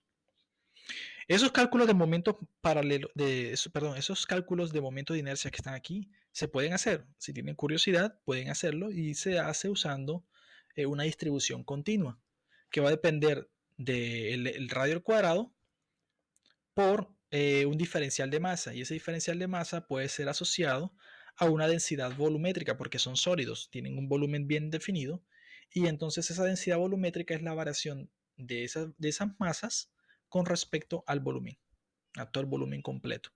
Esos cálculos de momentos paralelos, esos cálculos de momento de inercia que están aquí, se pueden hacer. Si tienen curiosidad, pueden hacerlo y se hace usando una distribución continua que va a depender del radio al cuadrado por un diferencial de masa. Y ese diferencial de masa puede ser asociado a una densidad volumétrica porque son sólidos, tienen un volumen bien definido. Y entonces esa densidad volumétrica es la variación de esas masas con respecto al volumen, a todo el volumen completo.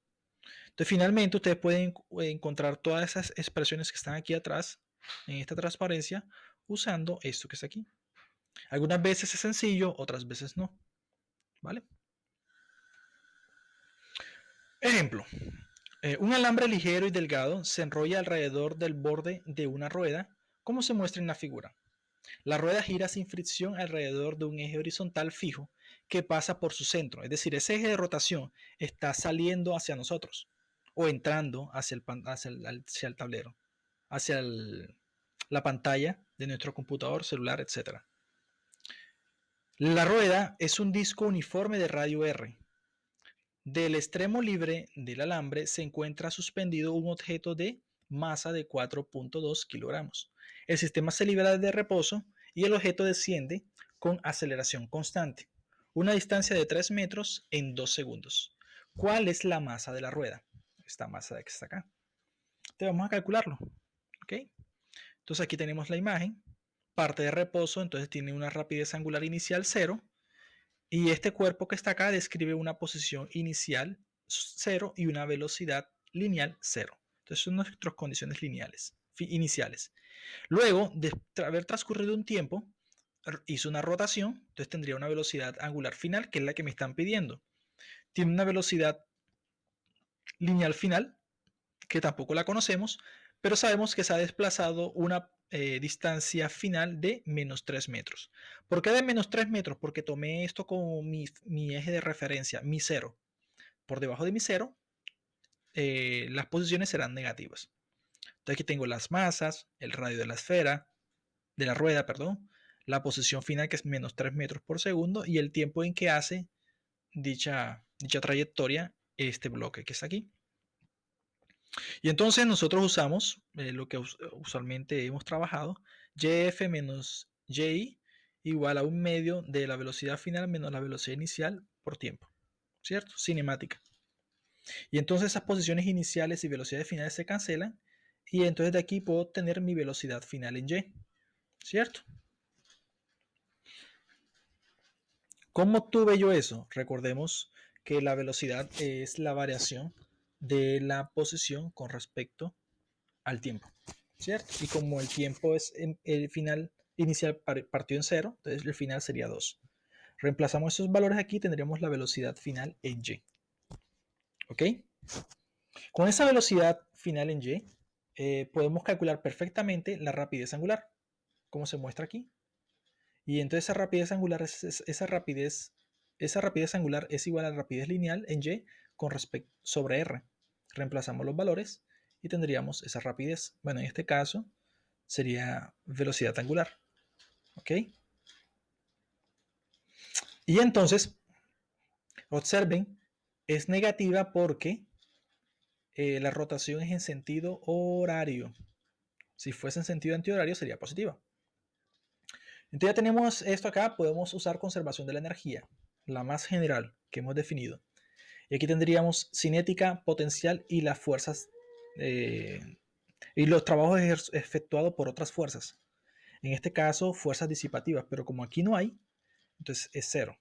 Entonces, finalmente, ustedes pueden encontrar todas esas expresiones que están aquí atrás, en esta transparencia, usando esto que está aquí. Algunas veces es sencillo, otras veces no. ¿Vale? Ejemplo, un alambre ligero y delgado se enrolla alrededor del borde de una rueda, como se muestra en la figura. La rueda gira sin fricción alrededor de un eje horizontal fijo que pasa por su centro, es decir, ese eje de rotación está saliendo hacia nosotros o entrando hacia el tablero, la pantalla de nuestro computador, celular, etc. La rueda es un disco uniforme de radio R. Del extremo libre del alambre se encuentra suspendido un objeto de masa de 4.2 kilogramos. El sistema se libera de reposo y el objeto desciende con aceleración constante, una distancia de 3 metros en 2 segundos. ¿Cuál es la masa de la rueda? Esta masa de que está acá. Entonces vamos a calcularlo. ¿Ok? Entonces aquí tenemos la imagen, parte de reposo, entonces tiene una rapidez angular inicial 0. Y este cuerpo que está acá describe una posición inicial 0 y una velocidad lineal 0. Entonces son nuestras condiciones lineales, iniciales. Luego de haber transcurrido un tiempo, hizo una rotación, entonces tendría una velocidad angular final, que es la que me están pidiendo. Tiene una velocidad lineal final, que tampoco la conocemos, pero sabemos que se ha desplazado una distancia final de menos 3 metros. ¿Por qué de menos 3 metros? Porque tomé esto como mi eje de referencia, mi cero. Por debajo de mi cero, las posiciones serán negativas. Entonces aquí tengo las masas, el radio de la esfera, de la rueda, perdón, la posición final que es menos 3 metros por segundo y el tiempo en que hace dicha trayectoria este bloque que está aquí. Y entonces nosotros usamos lo que usualmente hemos trabajado, YF menos YI igual a un medio de la velocidad final menos la velocidad inicial por tiempo, ¿cierto? Cinemática. Y entonces esas posiciones iniciales y velocidades finales se cancelan y entonces de aquí puedo obtener mi velocidad final en Y, ¿cierto? ¿Cómo obtuve yo eso? Recordemos que la velocidad es la variación de la posición con respecto al tiempo, ¿cierto? Y como el tiempo es el final inicial partió en 0, entonces el final sería 2. Reemplazamos esos valores aquí, tendríamos la velocidad final en Y. ¿Ok? Con esa velocidad final en Y, podemos calcular perfectamente la rapidez angular, como se muestra aquí. Y entonces esa rapidez angular esa rapidez angular es igual a la rapidez lineal en Y con respecto sobre R. Reemplazamos los valores y tendríamos esa rapidez. Bueno, en este caso sería velocidad angular. ¿Ok? Y entonces, observen, es negativa porque la rotación es en sentido horario. Si fuese en sentido antihorario sería positiva. Entonces ya tenemos esto acá, podemos usar conservación de la energía, la más general que hemos definido. Y aquí tendríamos cinética, potencial y las fuerzas y los trabajos efectuados por otras fuerzas. En este caso, fuerzas disipativas, pero como aquí no hay, entonces es cero.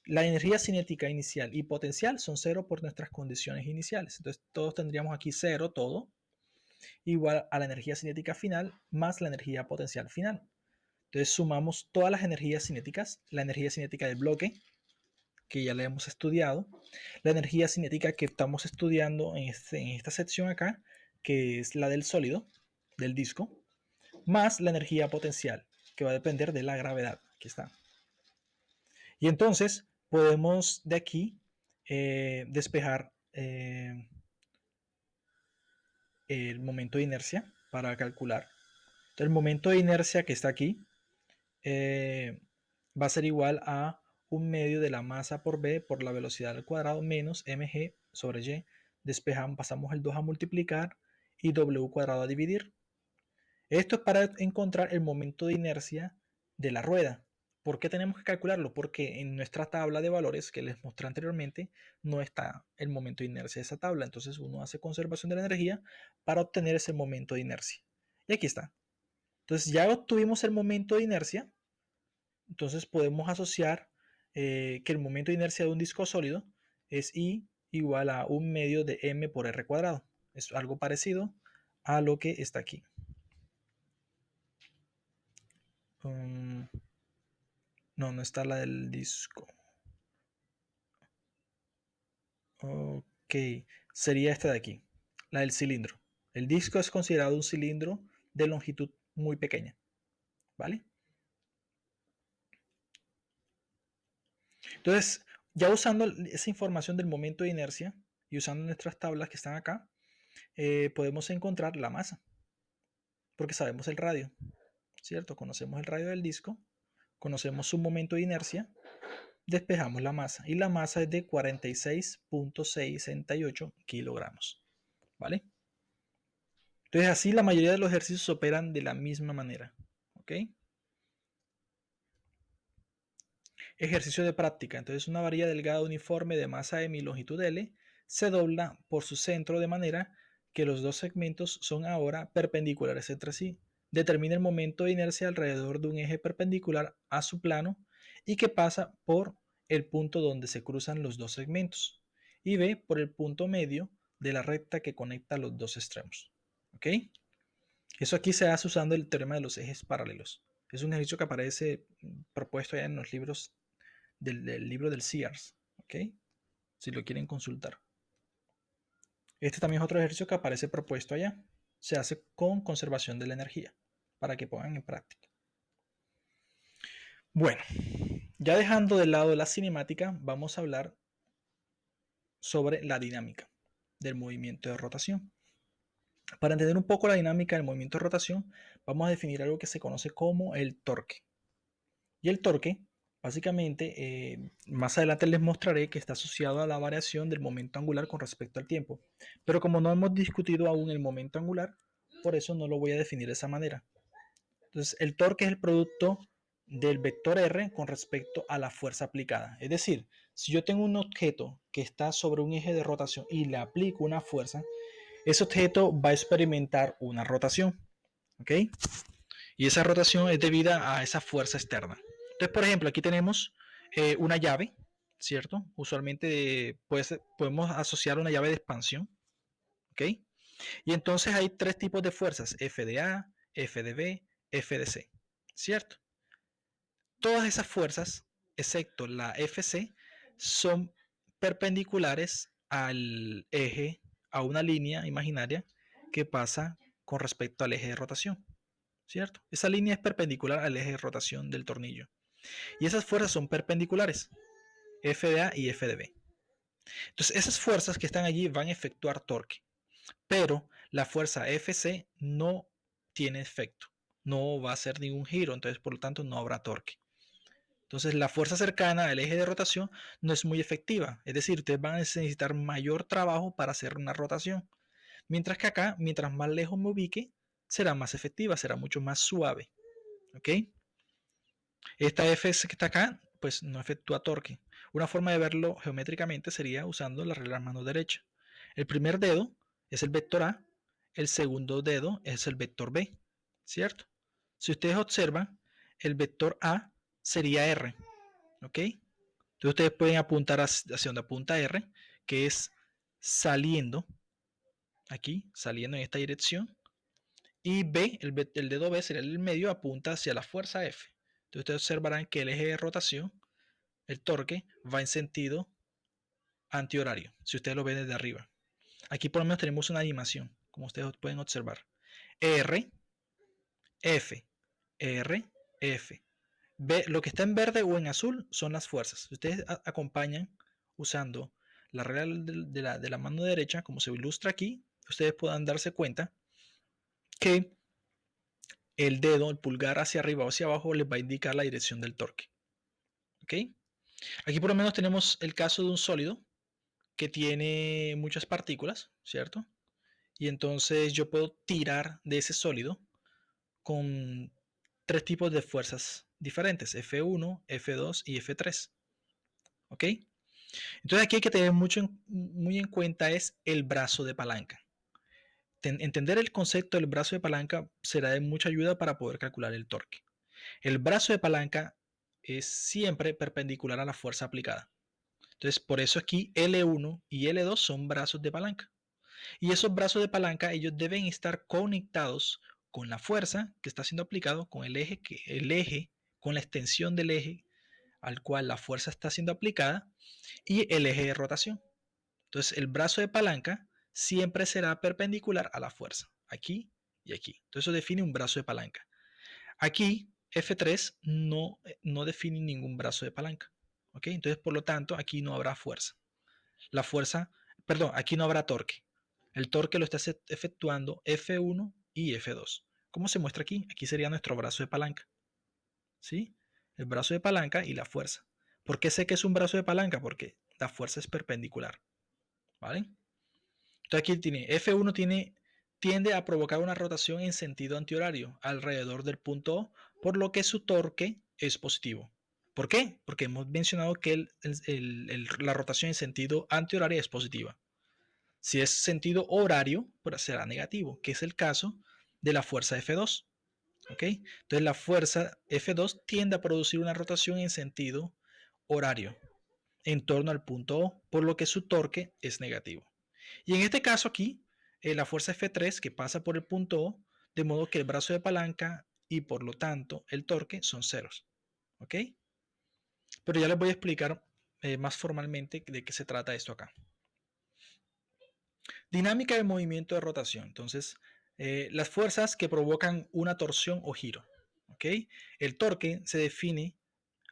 La energía cinética inicial y potencial son cero por nuestras condiciones iniciales. Entonces todos tendríamos aquí cero, todo, igual a la energía cinética final más la energía potencial final. Entonces sumamos todas las energías cinéticas, la energía cinética del bloque, que ya la hemos estudiado, la energía cinética que estamos estudiando en esta sección acá, que es la del sólido, del disco, más la energía potencial, que va a depender de la gravedad. Aquí está. Y entonces podemos de aquí despejar el momento de inercia para calcular. Entonces, el momento de inercia que está aquí va a ser igual a un medio de la masa por B por la velocidad al cuadrado menos mg sobre y. Despejamos, pasamos el 2 a multiplicar y w cuadrado a dividir. Esto es para encontrar el momento de inercia de la rueda. ¿Por qué tenemos que calcularlo? Porque en nuestra tabla de valores que les mostré anteriormente no está el momento de inercia de esa tabla. Entonces uno hace conservación de la energía para obtener ese momento de inercia. Y aquí está. Entonces ya obtuvimos el momento de inercia. Entonces podemos asociar que el momento de inercia de un disco sólido es I igual a un medio de m por r cuadrado. Es algo parecido a lo que está aquí. No, no está la del disco. Ok. que sería esta de aquí, la del cilindro. El disco es considerado un cilindro de longitud muy pequeña, ¿vale? Entonces, ya usando esa información del momento de inercia y usando nuestras tablas que están acá, podemos encontrar la masa, porque sabemos el radio, ¿cierto? Conocemos el radio del disco, conocemos su momento de inercia, despejamos la masa y la masa es de 46.668 kilogramos, ¿vale? Entonces así la mayoría de los ejercicios operan de la misma manera, ¿ok? Ejercicio de práctica. Entonces una varilla delgada uniforme de masa M y longitud L se dobla por su centro de manera que los dos segmentos son ahora perpendiculares entre sí. Determina el momento de inercia alrededor de un eje perpendicular a su plano y que pasa por el punto donde se cruzan los dos segmentos y B por el punto medio de la recta que conecta los dos extremos. ¿Ok? Eso aquí se hace usando el teorema de los ejes paralelos. Es un ejercicio que aparece propuesto ya en los libros del libro del Sears, ¿ok? Si lo quieren consultar. Este también es otro ejercicio que aparece propuesto allá. Se hace con conservación de la energía, para que pongan en práctica. Bueno, ya dejando de lado la cinemática, vamos a hablar sobre la dinámica del movimiento de rotación. Para entender un poco la dinámica del movimiento de rotación, vamos a definir algo que se conoce como el torque. Y el torque, básicamente, más adelante les mostraré que está asociado a la variación del momento angular con respecto al tiempo. Pero como no hemos discutido aún el momento angular, por eso no lo voy a definir de esa manera. Entonces, el torque es el producto del vector R con respecto a la fuerza aplicada. Es decir, si yo tengo un objeto que está sobre un eje de rotación y le aplico una fuerza, ese objeto va a experimentar una rotación. ¿Ok? Y esa rotación es debida a esa fuerza externa. Entonces, por ejemplo, aquí tenemos una llave, ¿cierto? Usualmente podemos asociar una llave de expansión, ¿ok? Y entonces hay tres tipos de fuerzas, F de A, F de B, F de C, ¿cierto? Todas esas fuerzas, excepto la FC, son perpendiculares al eje, a una línea imaginaria que pasa con respecto al eje de rotación, ¿cierto? Esa línea es perpendicular al eje de rotación del tornillo. Y esas fuerzas son perpendiculares, F de A y F de B. Entonces, esas fuerzas que están allí van a efectuar torque, pero la fuerza FC no tiene efecto, no va a hacer ningún giro, entonces por lo tanto no habrá torque. Entonces, la fuerza cercana al eje de rotación no es muy efectiva, es decir, ustedes van a necesitar mayor trabajo para hacer una rotación, mientras que acá, mientras más lejos me ubique, será más efectiva, será mucho más suave. ¿Ok? Esta Fs que está acá, pues no efectúa torque. Una forma de verlo geométricamente sería usando la regla de la mano derecha. El primer dedo es el vector A, el segundo dedo es el vector B, ¿cierto? Si ustedes observan, el vector A sería R, ¿ok? Entonces ustedes pueden apuntar hacia donde apunta R, que es saliendo, aquí, saliendo en esta dirección, y B, el dedo B sería el medio, apunta hacia la fuerza F. Entonces ustedes observarán que el eje de rotación, el torque, va en sentido antihorario, si ustedes lo ven desde arriba. Aquí por lo menos tenemos una animación, como ustedes pueden observar. R, F, R, F. B, lo que está en verde o en azul son las fuerzas. Si ustedes acompañan usando la regla de la mano derecha, como se ilustra aquí, ustedes puedan darse cuenta que el dedo, el pulgar hacia arriba o hacia abajo les va a indicar la dirección del torque. ¿Ok? Aquí por lo menos tenemos el caso de un sólido que tiene muchas partículas, ¿cierto? Y entonces yo puedo tirar de ese sólido con tres tipos de fuerzas diferentes, F1, F2 y F3. ¿Ok? Entonces aquí hay que tener muy en cuenta es el brazo de palanca. Entender el concepto del brazo de palanca será de mucha ayuda para poder calcular el torque. El brazo de palanca es siempre perpendicular a la fuerza aplicada. Entonces, por eso aquí L1 y L2 son brazos de palanca. Y esos brazos de palanca, ellos deben estar conectados con la fuerza que está siendo aplicado, con el eje, con la extensión del eje al cual la fuerza está siendo aplicada y el eje de rotación. Entonces, el brazo de palanca siempre será perpendicular a la fuerza, aquí y aquí. Entonces, eso define un brazo de palanca. Aquí, F3 no define ningún brazo de palanca. ¿Ok? Entonces, por lo tanto, aquí no habrá fuerza. La fuerza, perdón, aquí no habrá torque. El torque lo está efectuando F1 y F2. ¿Cómo se muestra aquí? Aquí sería nuestro brazo de palanca. ¿Sí? El brazo de palanca y la fuerza. ¿Por qué sé que es un brazo de palanca? Porque la fuerza es perpendicular. ¿Vale? Entonces aquí tiene F1 tiende a provocar una rotación en sentido antihorario alrededor del punto O, por lo que su torque es positivo. ¿Por qué? Porque hemos mencionado que la rotación en sentido antihorario es positiva. Si es sentido horario, pues será negativo, que es el caso de la fuerza F2. ¿Ok? Entonces la fuerza F2 tiende a producir una rotación en sentido horario en torno al punto O, por lo que su torque es negativo. Y en este caso aquí, la fuerza F3 que pasa por el punto O, de modo que el brazo de palanca y por lo tanto el torque son ceros. ¿Ok? Pero ya les voy a explicar más formalmente de qué se trata esto acá. Dinámica del movimiento de rotación. Entonces, las fuerzas que provocan una torsión o giro. ¿Ok? El torque se define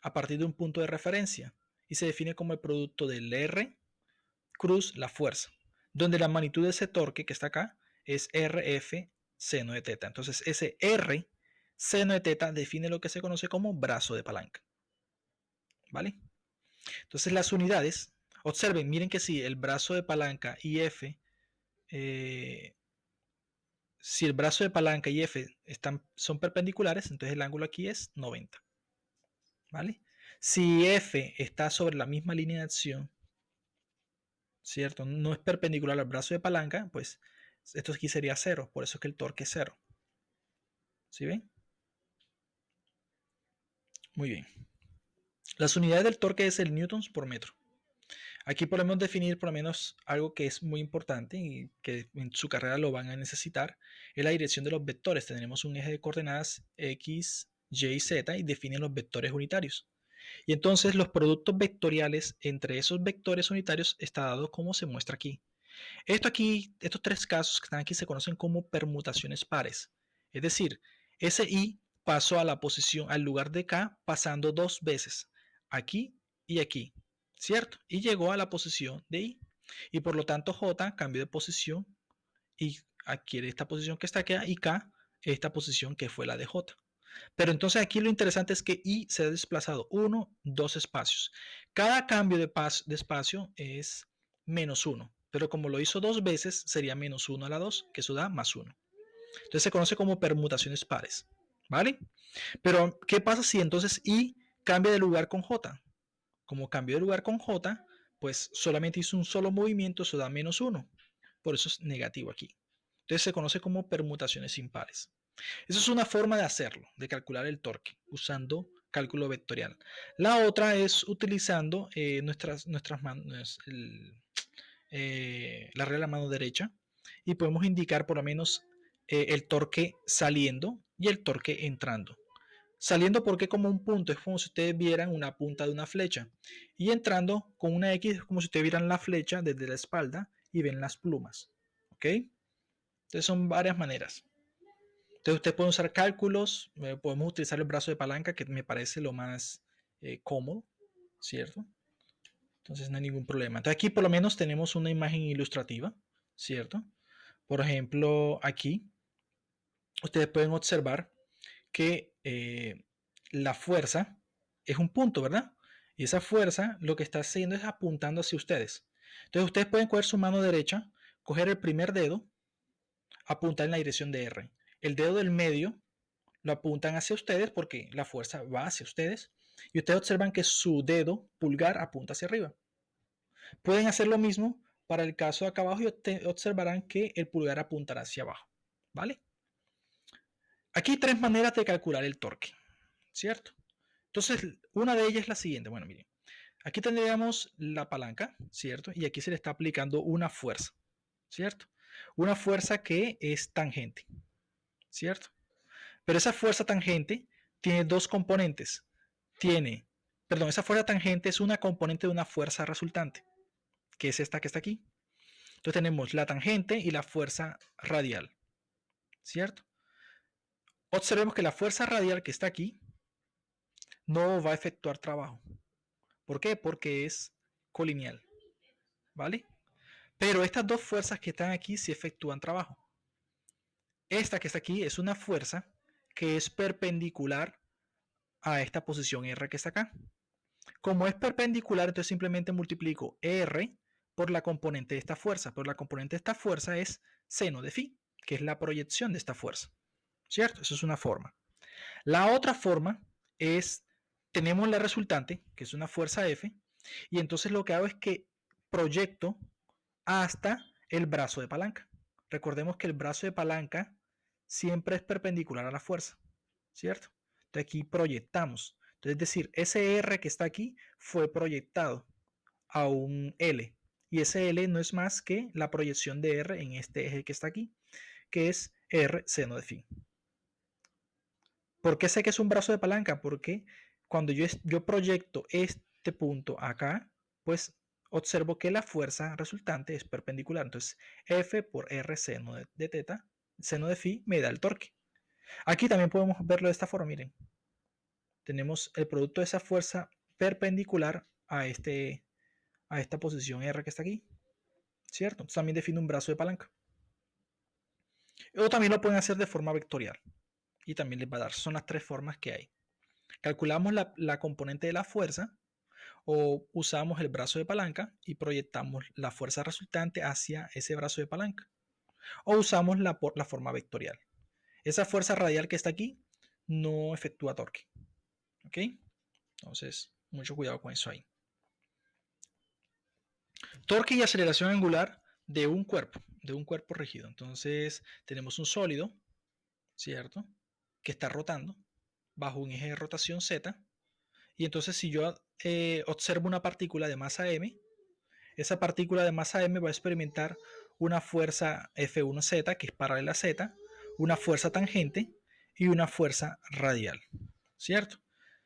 a partir de un punto de referencia y se define como el producto del R cruz la fuerza, donde la magnitud de ese torque que está acá es RF seno de teta. Entonces, ese R seno de teta define lo que se conoce como brazo de palanca. ¿Vale? Entonces, las unidades, observen, miren que si el brazo de palanca y F si el brazo de palanca y F son perpendiculares, entonces el ángulo aquí es 90. ¿Vale? Si F está sobre la misma línea de acción, ¿cierto? No es perpendicular al brazo de palanca, pues esto aquí sería 0, por eso es que el torque es 0. ¿Sí ven? Muy bien. Las unidades del torque es el newtons por metro. Aquí podemos definir por lo menos algo que es muy importante y que en su carrera lo van a necesitar, es la dirección de los vectores. Tenemos un eje de coordenadas X, Y y Z y definen los vectores unitarios. Y entonces los productos vectoriales entre esos vectores unitarios está dado como se muestra aquí. Estos tres casos que están aquí se conocen como permutaciones pares. Es decir, ese I pasó a la posición, al lugar de K, pasando dos veces, aquí y aquí, ¿cierto? Y llegó a la posición de I. Y por lo tanto J cambió de posición y adquiere esta posición que está aquí y K esta posición que fue la de J. Pero entonces aquí lo interesante es que I se ha desplazado 1, 2 espacios. Cada cambio de espacio es menos 1. Pero como lo hizo dos veces, sería menos 1 a la 2, que eso da más 1. Entonces se conoce como permutaciones pares. ¿Vale? Pero, ¿qué pasa si entonces I cambia de lugar con J? Como cambió de lugar con J, pues solamente hizo un solo movimiento, eso da menos 1. Por eso es negativo aquí. Entonces se conoce como permutaciones impares. Esa es una forma de hacerlo, de calcular el torque, usando cálculo vectorial. La otra es utilizando nuestras manos, la regla de la mano derecha, y podemos indicar por lo menos el torque saliendo y el torque entrando. Saliendo porque como un punto es como si ustedes vieran una punta de una flecha, y entrando con una X es como si ustedes vieran la flecha desde la espalda y ven las plumas. ¿Ok? Entonces son varias maneras. Entonces usted puede usar cálculos, podemos utilizar el brazo de palanca, que me parece lo más cómodo, ¿cierto? Entonces no hay ningún problema. Entonces aquí por lo menos tenemos una imagen ilustrativa, ¿cierto? Por ejemplo, aquí ustedes pueden observar que la fuerza es un punto, ¿verdad? Y esa fuerza lo que está haciendo es apuntando hacia ustedes. Entonces ustedes pueden coger su mano derecha, coger el primer dedo, apuntar en la dirección de R. El dedo del medio lo apuntan hacia ustedes porque la fuerza va hacia ustedes y ustedes observan que su dedo pulgar apunta hacia arriba. Pueden hacer lo mismo para el caso de acá abajo y observarán que el pulgar apuntará hacia abajo. ¿Vale? Aquí hay tres maneras de calcular el torque, ¿cierto? Entonces, una de ellas es la siguiente. Bueno, miren, aquí tendríamos la palanca, ¿cierto? Y aquí se le está aplicando una fuerza, ¿cierto? Una fuerza que es tangente, ¿cierto? Pero esa fuerza tangente tiene dos componentes. Esa fuerza tangente es una componente de una fuerza resultante, que es esta que está aquí. Entonces tenemos la tangente y la fuerza radial, ¿cierto? Observemos que la fuerza radial que está aquí no va a efectuar trabajo. ¿Por qué? Porque es colineal, ¿vale? Pero estas dos fuerzas que están aquí sí efectúan trabajo. Esta que está aquí es una fuerza que es perpendicular a esta posición R que está acá. Como es perpendicular, entonces simplemente multiplico R por la componente de esta fuerza. Pero la componente de esta fuerza es seno de phi, que es la proyección de esta fuerza. ¿Cierto? Eso es una forma. La otra forma es, tenemos la resultante, que es una fuerza F, y entonces lo que hago es que proyecto hasta el brazo de palanca. Recordemos que el brazo de palanca siempre es perpendicular a la fuerza, ¿cierto? Entonces aquí proyectamos. Entonces, es decir, ese R que está aquí fue proyectado a un L. Y ese L no es más que la proyección de R en este eje que está aquí, que es R seno de phi. ¿Por qué sé que es un brazo de palanca? Porque cuando yo proyecto este punto acá, pues observo que la fuerza resultante es perpendicular. Entonces, F por R seno de teta, seno de phi, me da el torque. Aquí también podemos verlo de esta forma, miren. Tenemos el producto de esa fuerza perpendicular a esta posición R que está aquí, ¿cierto? Entonces también define un brazo de palanca. O también lo pueden hacer de forma vectorial y también les va a dar. Son las tres formas que hay. Calculamos la componente de la fuerza o usamos el brazo de palanca y proyectamos la fuerza resultante hacia ese brazo de palanca. O usamos la forma vectorial. Esa fuerza radial que está aquí no efectúa torque. ¿Ok? Entonces, mucho cuidado con eso ahí. Torque y aceleración angular de un cuerpo rígido. Entonces, tenemos un sólido, ¿cierto? Que está rotando bajo un eje de rotación Z. Y entonces, si yo observo una partícula de masa m, esa partícula de masa m va a experimentar una fuerza F1Z, que es paralela a Z, una fuerza tangente y una fuerza radial, ¿cierto?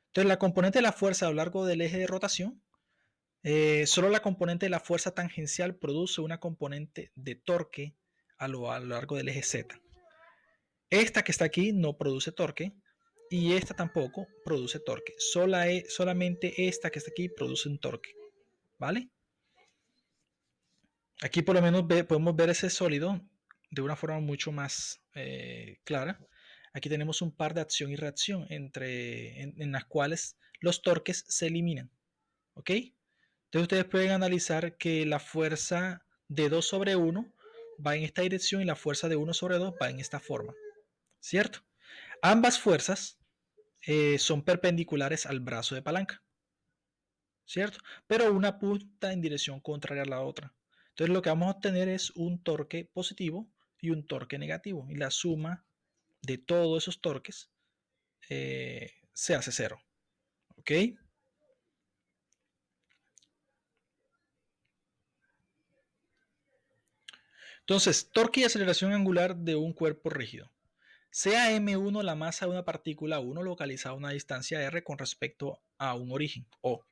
Entonces, la componente de la fuerza a lo largo del eje de rotación, solo la componente de la fuerza tangencial produce una componente de torque a lo largo del eje Z. Esta que está aquí no produce torque y esta tampoco produce torque. Solamente esta que está aquí produce un torque, ¿vale? Aquí por lo menos podemos ver ese sólido de una forma mucho más clara. Aquí tenemos un par de acción y reacción en las cuales los torques se eliminan. ¿Ok? Entonces ustedes pueden analizar que la fuerza de 2 sobre 1 va en esta dirección y la fuerza de 1 sobre 2 va en esta forma. ¿Cierto? Ambas fuerzas son perpendiculares al brazo de palanca. ¿Cierto? Pero una apunta en dirección contraria a la otra. Entonces lo que vamos a obtener es un torque positivo y un torque negativo. Y la suma de todos esos torques se hace cero. ¿Ok? Entonces, torque y aceleración angular de un cuerpo rígido. Sea m1 la masa de una partícula 1 localizada a una distancia r con respecto a un origen, O,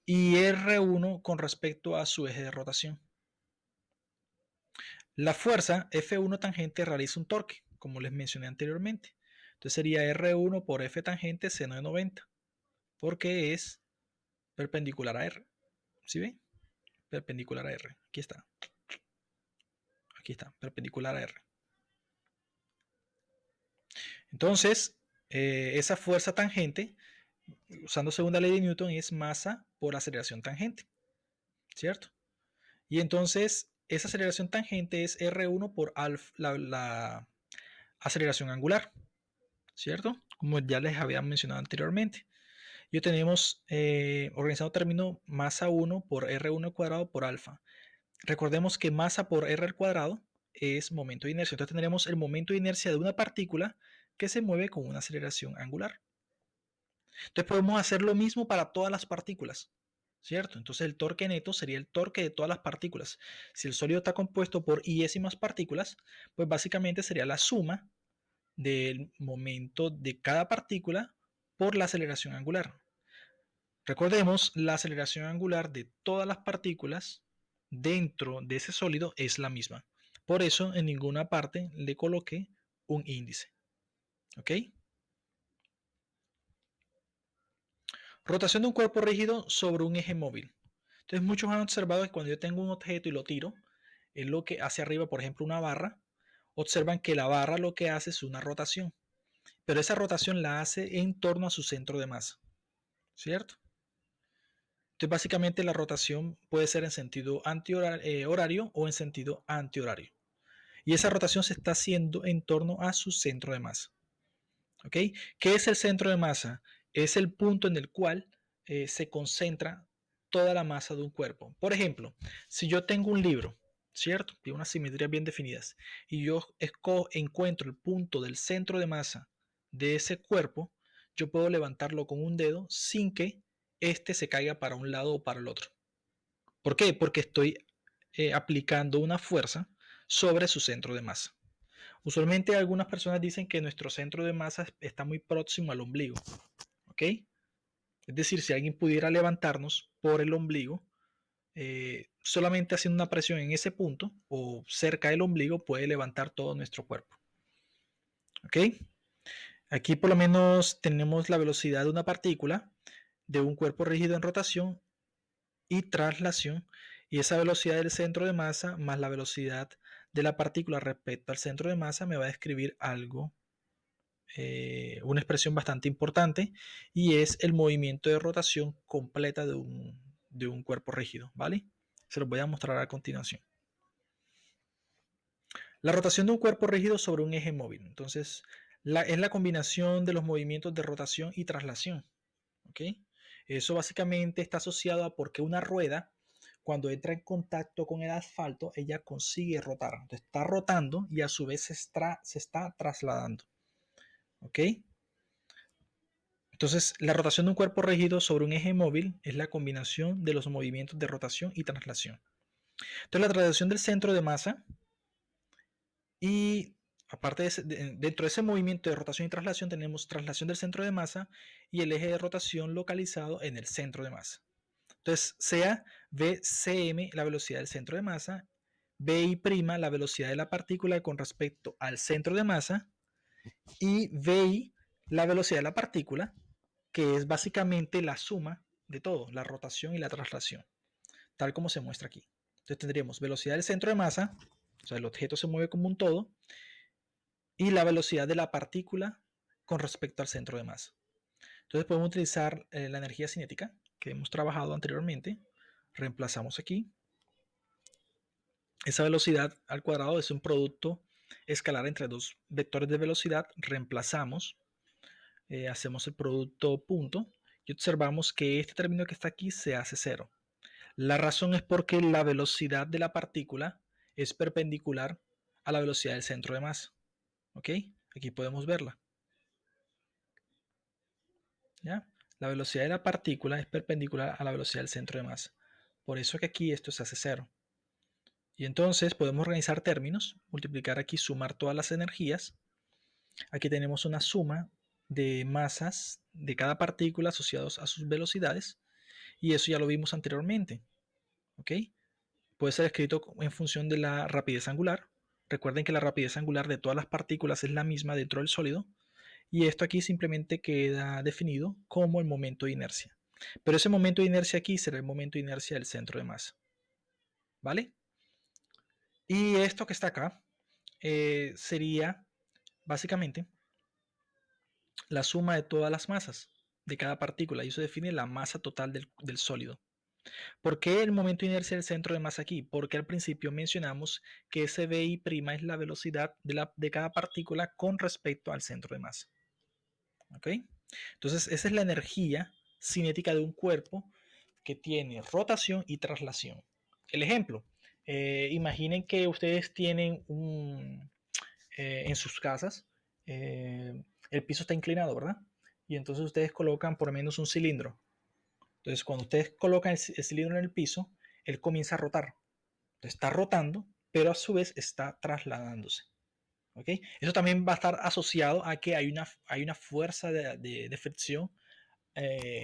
y r1 con respecto a su eje de rotación. La fuerza F1 tangente realiza un torque, como les mencioné anteriormente. Entonces sería R1 por F tangente seno de 90, porque es perpendicular a R. ¿Sí ven? Perpendicular a R. Aquí está. Aquí está, perpendicular a R. Entonces, esa fuerza tangente, usando segunda ley de Newton, es masa por aceleración tangente. ¿Cierto? Y entonces, esa aceleración tangente es R1 por alfa, la aceleración angular. ¿Cierto? Como ya les había mencionado anteriormente. Y tenemos organizado término masa 1 por R1 al cuadrado por alfa. Recordemos que masa por R al cuadrado es momento de inercia. Entonces tendremos el momento de inercia de una partícula que se mueve con una aceleración angular. Entonces podemos hacer lo mismo para todas las partículas, ¿cierto? Entonces el torque neto sería el torque de todas las partículas. Si el sólido está compuesto por iésimas partículas, pues básicamente sería la suma del momento de cada partícula por la aceleración angular. Recordemos, la aceleración angular de todas las partículas dentro de ese sólido es la misma. Por eso en ninguna parte le coloqué un índice. ¿Ok? Rotación de un cuerpo rígido sobre un eje móvil. Entonces muchos han observado que cuando yo tengo un objeto y lo tiro, es lo que hace arriba, por ejemplo, una barra, observan que la barra lo que hace es una rotación, pero esa rotación la hace en torno a su centro de masa, ¿cierto? Entonces básicamente la rotación puede ser en sentido antihorario o en sentido antihorario. Y esa rotación se está haciendo en torno a su centro de masa. ¿Ok? ¿Qué es el centro de masa? Es el punto en el cual se concentra toda la masa de un cuerpo. Por ejemplo, si yo tengo un libro, ¿cierto? Tiene unas simetrías bien definidas, y yo encuentro el punto del centro de masa de ese cuerpo, yo puedo levantarlo con un dedo sin que éste se caiga para un lado o para el otro. ¿Por qué? Porque estoy aplicando una fuerza sobre su centro de masa. Usualmente algunas personas dicen que nuestro centro de masa está muy próximo al ombligo, ¿ok? Es decir, si alguien pudiera levantarnos por el ombligo, solamente haciendo una presión en ese punto o cerca del ombligo puede levantar todo nuestro cuerpo, ¿ok? Aquí por lo menos tenemos la velocidad de una partícula de un cuerpo rígido en rotación y traslación, y esa velocidad del centro de masa más la velocidad de la partícula respecto al centro de masa me va a describir algo, una expresión bastante importante, y es el movimiento de rotación completa de un cuerpo rígido, ¿vale? Se los voy a mostrar a continuación. La rotación de un cuerpo rígido sobre un eje móvil. Entonces, es la combinación de los movimientos de rotación y traslación. ¿Ok? Eso básicamente está asociado a porque una rueda, cuando entra en contacto con el asfalto, ella consigue rotar. Entonces, está rotando y a su vez se está trasladando. ¿Ok? Entonces, la rotación de un cuerpo rígido sobre un eje móvil es la combinación de los movimientos de rotación y traslación. Entonces, la traslación del centro de masa y aparte dentro de ese movimiento de rotación y traslación tenemos traslación del centro de masa y el eje de rotación localizado en el centro de masa. Entonces, sea VCM la velocidad del centro de masa, VI' la velocidad de la partícula con respecto al centro de masa y VI la velocidad de la partícula, que es básicamente la suma de todo, la rotación y la traslación, tal como se muestra aquí. Entonces tendríamos velocidad del centro de masa, o sea, el objeto se mueve como un todo, y la velocidad de la partícula con respecto al centro de masa. Entonces podemos utilizar la energía cinética que hemos trabajado anteriormente. Reemplazamos aquí. Esa velocidad al cuadrado es un producto escalar entre dos vectores de velocidad. Reemplazamos, hacemos el producto punto y observamos que este término que está aquí se hace cero. La razón es porque la velocidad de la partícula es perpendicular a la velocidad del centro de masa. ¿Ok? Aquí podemos verla. ¿Ya? La velocidad de la partícula es perpendicular a la velocidad del centro de masa. Por eso que aquí esto se hace cero. Y entonces podemos organizar términos, multiplicar aquí, sumar todas las energías. Aquí tenemos una suma de masas de cada partícula asociados a sus velocidades. Y eso ya lo vimos anteriormente. ¿Ok? Puede ser escrito en función de la rapidez angular. Recuerden que la rapidez angular de todas las partículas es la misma dentro del sólido. Y esto aquí simplemente queda definido como el momento de inercia. Pero ese momento de inercia aquí será el momento de inercia del centro de masa. ¿Vale? Y esto que está acá sería básicamente la suma de todas las masas de cada partícula. Y eso define la masa total del sólido. ¿Por qué el momento de inercia del centro de masa aquí? Porque al principio mencionamos que ese VI' es la velocidad de cada partícula con respecto al centro de masa. ¿Ok? Entonces, esa es la energía cinética de un cuerpo que tiene rotación y traslación. El ejemplo, imaginen que ustedes tienen en sus casas, el piso está inclinado, ¿verdad? Y entonces ustedes colocan por lo menos un cilindro. Entonces, cuando ustedes colocan el cilindro en el piso, él comienza a rotar. Entonces, está rotando, pero a su vez está trasladándose. ¿Okay? Eso también va a estar asociado a que hay una fuerza de fricción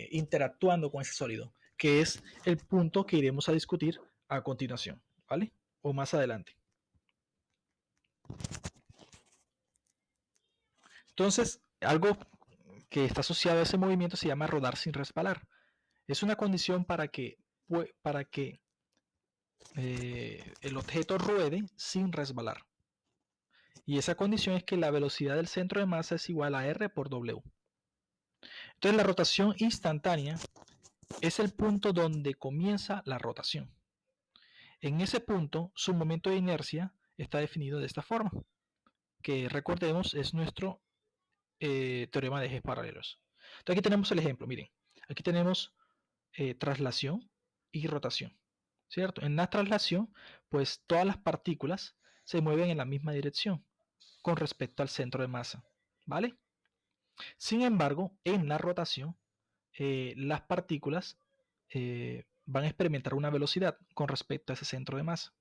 interactuando con ese sólido, que es el punto que iremos a discutir a continuación, ¿vale? O más adelante. Entonces, algo que está asociado a ese movimiento se llama rodar sin resbalar. Es una condición para que el objeto ruede sin resbalar. Y esa condición es que la velocidad del centro de masa es igual a R por W. Entonces la rotación instantánea es el punto donde comienza la rotación. En ese punto, su momento de inercia está definido de esta forma, que recordemos es nuestro teorema de ejes paralelos. Entonces aquí tenemos el ejemplo, miren, aquí tenemos traslación y rotación, ¿cierto? En la traslación, pues todas las partículas se mueven en la misma dirección con respecto al centro de masa, ¿vale? Sin embargo, en la rotación, las partículas van a experimentar una velocidad con respecto a ese centro de masa.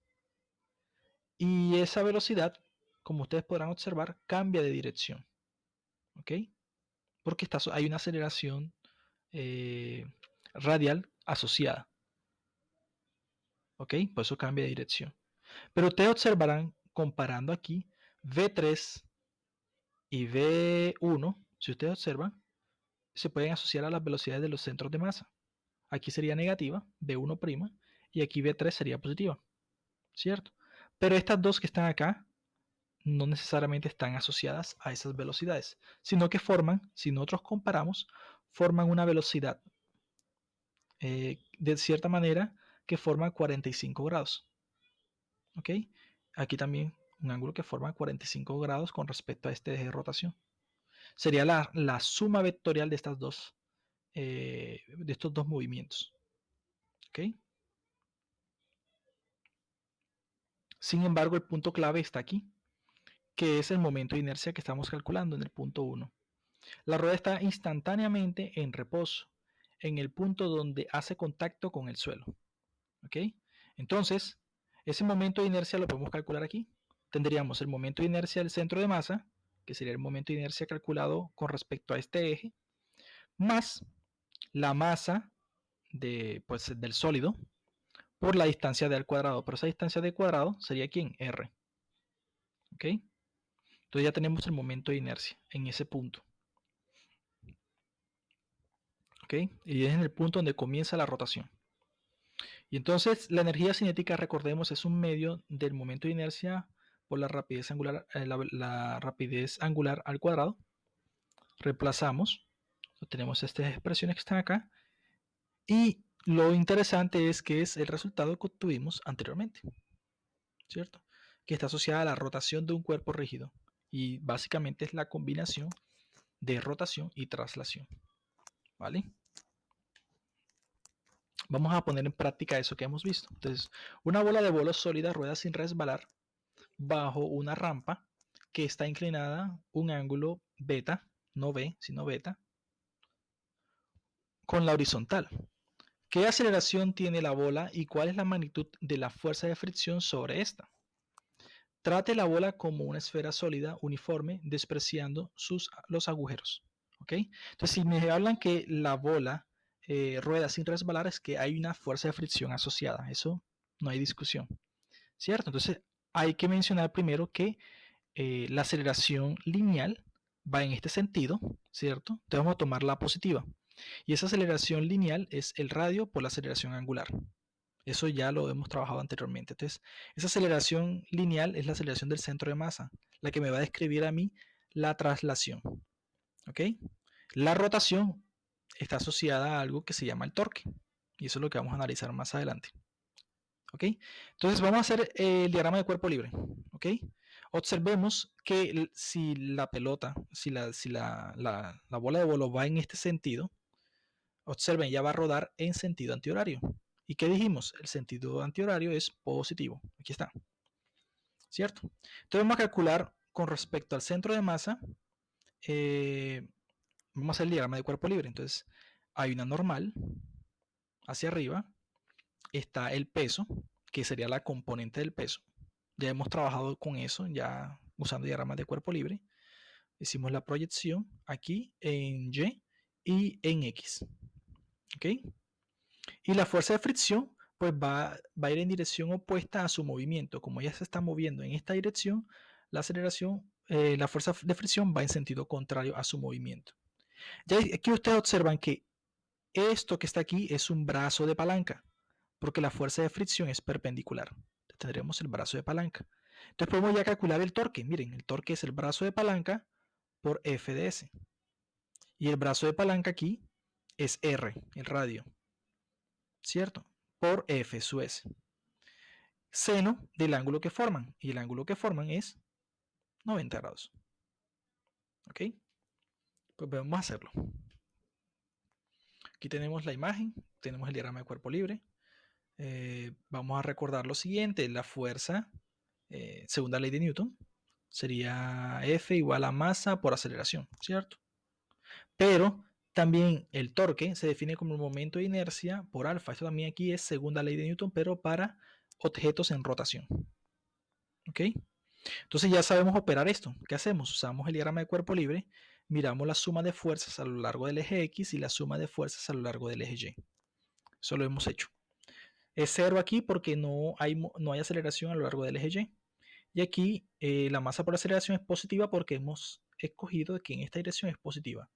Y esa velocidad, como ustedes podrán observar, cambia de dirección, ¿ok? Porque hay una aceleración radial asociada, ¿ok? Por eso cambia de dirección. Pero ustedes observarán, comparando aquí, V3 y V1, si ustedes observan, se pueden asociar a las velocidades de los centros de masa. Aquí sería negativa, V1', y aquí V3 sería positiva, ¿cierto? Pero estas dos que están acá no necesariamente están asociadas a esas velocidades, sino que forman, si nosotros comparamos, forman una velocidad de cierta manera que forma 45 grados. ¿Ok? Aquí también un ángulo que forma 45 grados con respecto a este eje de rotación. Sería la suma vectorial de de estos dos movimientos. ¿Ok? Sin embargo, el punto clave está aquí, que es el momento de inercia que estamos calculando en el punto 1. La rueda está instantáneamente en reposo, en el punto donde hace contacto con el suelo. ¿Ok? Entonces, ese momento de inercia lo podemos calcular aquí. Tendríamos el momento de inercia del centro de masa, que sería el momento de inercia calculado con respecto a este eje, más la masa del sólido por la distancia d al cuadrado. Pero esa distancia d cuadrado sería ¿quién? R. ¿Ok? Entonces ya tenemos el momento de inercia en ese punto. ¿Ok? Y es en el punto donde comienza la rotación. Y entonces la energía cinética, recordemos, es un medio del momento de inercia por la rapidez angular, la rapidez angular al cuadrado. Reemplazamos, obtenemos estas expresiones que están acá. Y lo interesante es que es el resultado que obtuvimos anteriormente, ¿cierto? Que está asociada a la rotación de un cuerpo rígido. Y básicamente es la combinación de rotación y traslación, ¿vale? Vamos a poner en práctica eso que hemos visto. Entonces, una bola de bolo sólida rueda sin resbalar bajo una rampa que está inclinada un ángulo beta, no B, sino beta, con la horizontal. ¿Qué aceleración tiene la bola y cuál es la magnitud de la fuerza de fricción sobre esta? Trate la bola como una esfera sólida, uniforme, despreciando los agujeros. ¿Ok? Entonces, si me hablan que la bola rueda sin resbalar, es que hay una fuerza de fricción asociada. Eso no hay discusión. ¿Cierto? Entonces, hay que mencionar primero que la aceleración lineal va en este sentido, ¿cierto? Entonces vamos a tomar la positiva. Y esa aceleración lineal es el radio por la aceleración angular. Eso ya lo hemos trabajado anteriormente. Entonces, esa aceleración lineal es la aceleración del centro de masa, la que me va a describir a mí la traslación. ¿Ok? La rotación está asociada a algo que se llama el torque. Y eso es lo que vamos a analizar más adelante. ¿Ok? Entonces vamos a hacer el diagrama de cuerpo libre. ¿Ok? Observemos que si la pelota, si la bola de bolo va en este sentido, observen, ya va a rodar en sentido antihorario. ¿Y qué dijimos? El sentido antihorario es positivo. Aquí está. ¿Cierto? Entonces vamos a calcular con respecto al centro de masa, vamos a hacer el diagrama de cuerpo libre. Entonces hay una normal hacia arriba, está el peso, que sería la componente del peso. Ya hemos trabajado con eso, ya usando diagramas de cuerpo libre. Hicimos la proyección aquí en Y y en X. ¿Ok? Y la fuerza de fricción pues va a ir en dirección opuesta a su movimiento. Como ella se está moviendo en esta dirección, la aceleración, la fuerza de fricción va en sentido contrario a su movimiento. Ya aquí ustedes observan que esto que está aquí es un brazo de palanca, porque la fuerza de fricción es perpendicular. Entonces tendremos el brazo de palanca. Entonces podemos ya calcular el torque. Miren, el torque es el brazo de palanca por F de S. Y el brazo de palanca aquí es R, el radio, ¿cierto? Por F sub S. Seno del ángulo que forman. Y el ángulo que forman es 90 grados. ¿Ok? Pues vamos a hacerlo. Aquí tenemos la imagen, tenemos el diagrama de cuerpo libre. Vamos a recordar lo siguiente: la fuerza, según la ley de Newton, sería F igual a masa por aceleración, ¿cierto? Pero también el torque se define como el momento de inercia por alfa. Esto también aquí es segunda ley de Newton, pero para objetos en rotación. ¿Ok? Entonces ya sabemos operar esto. ¿Qué hacemos? Usamos el diagrama de cuerpo libre, miramos la suma de fuerzas a lo largo del eje X y la suma de fuerzas a lo largo del eje Y. Eso lo hemos hecho. Es cero aquí porque no hay aceleración a lo largo del eje Y. Y aquí la masa por aceleración es positiva porque hemos escogido que en esta dirección es positiva.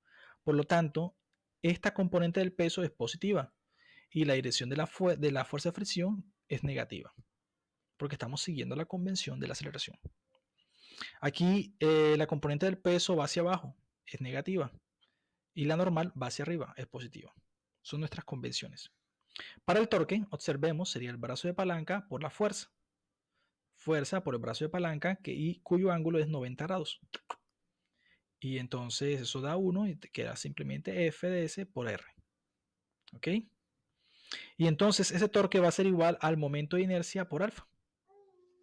Por lo tanto, esta componente del peso es positiva y la dirección de la fuerza de fricción es negativa, porque estamos siguiendo la convención de la aceleración. Aquí la componente del peso va hacia abajo, es negativa, y la normal va hacia arriba, es positiva. Son nuestras convenciones. Para el torque, observemos, sería el brazo de palanca por la fuerza. Fuerza por el brazo de palanca y cuyo ángulo es 90 grados. Y entonces eso da 1 y te queda simplemente F de S por R. ¿Ok? Y entonces ese torque va a ser igual al momento de inercia por alfa.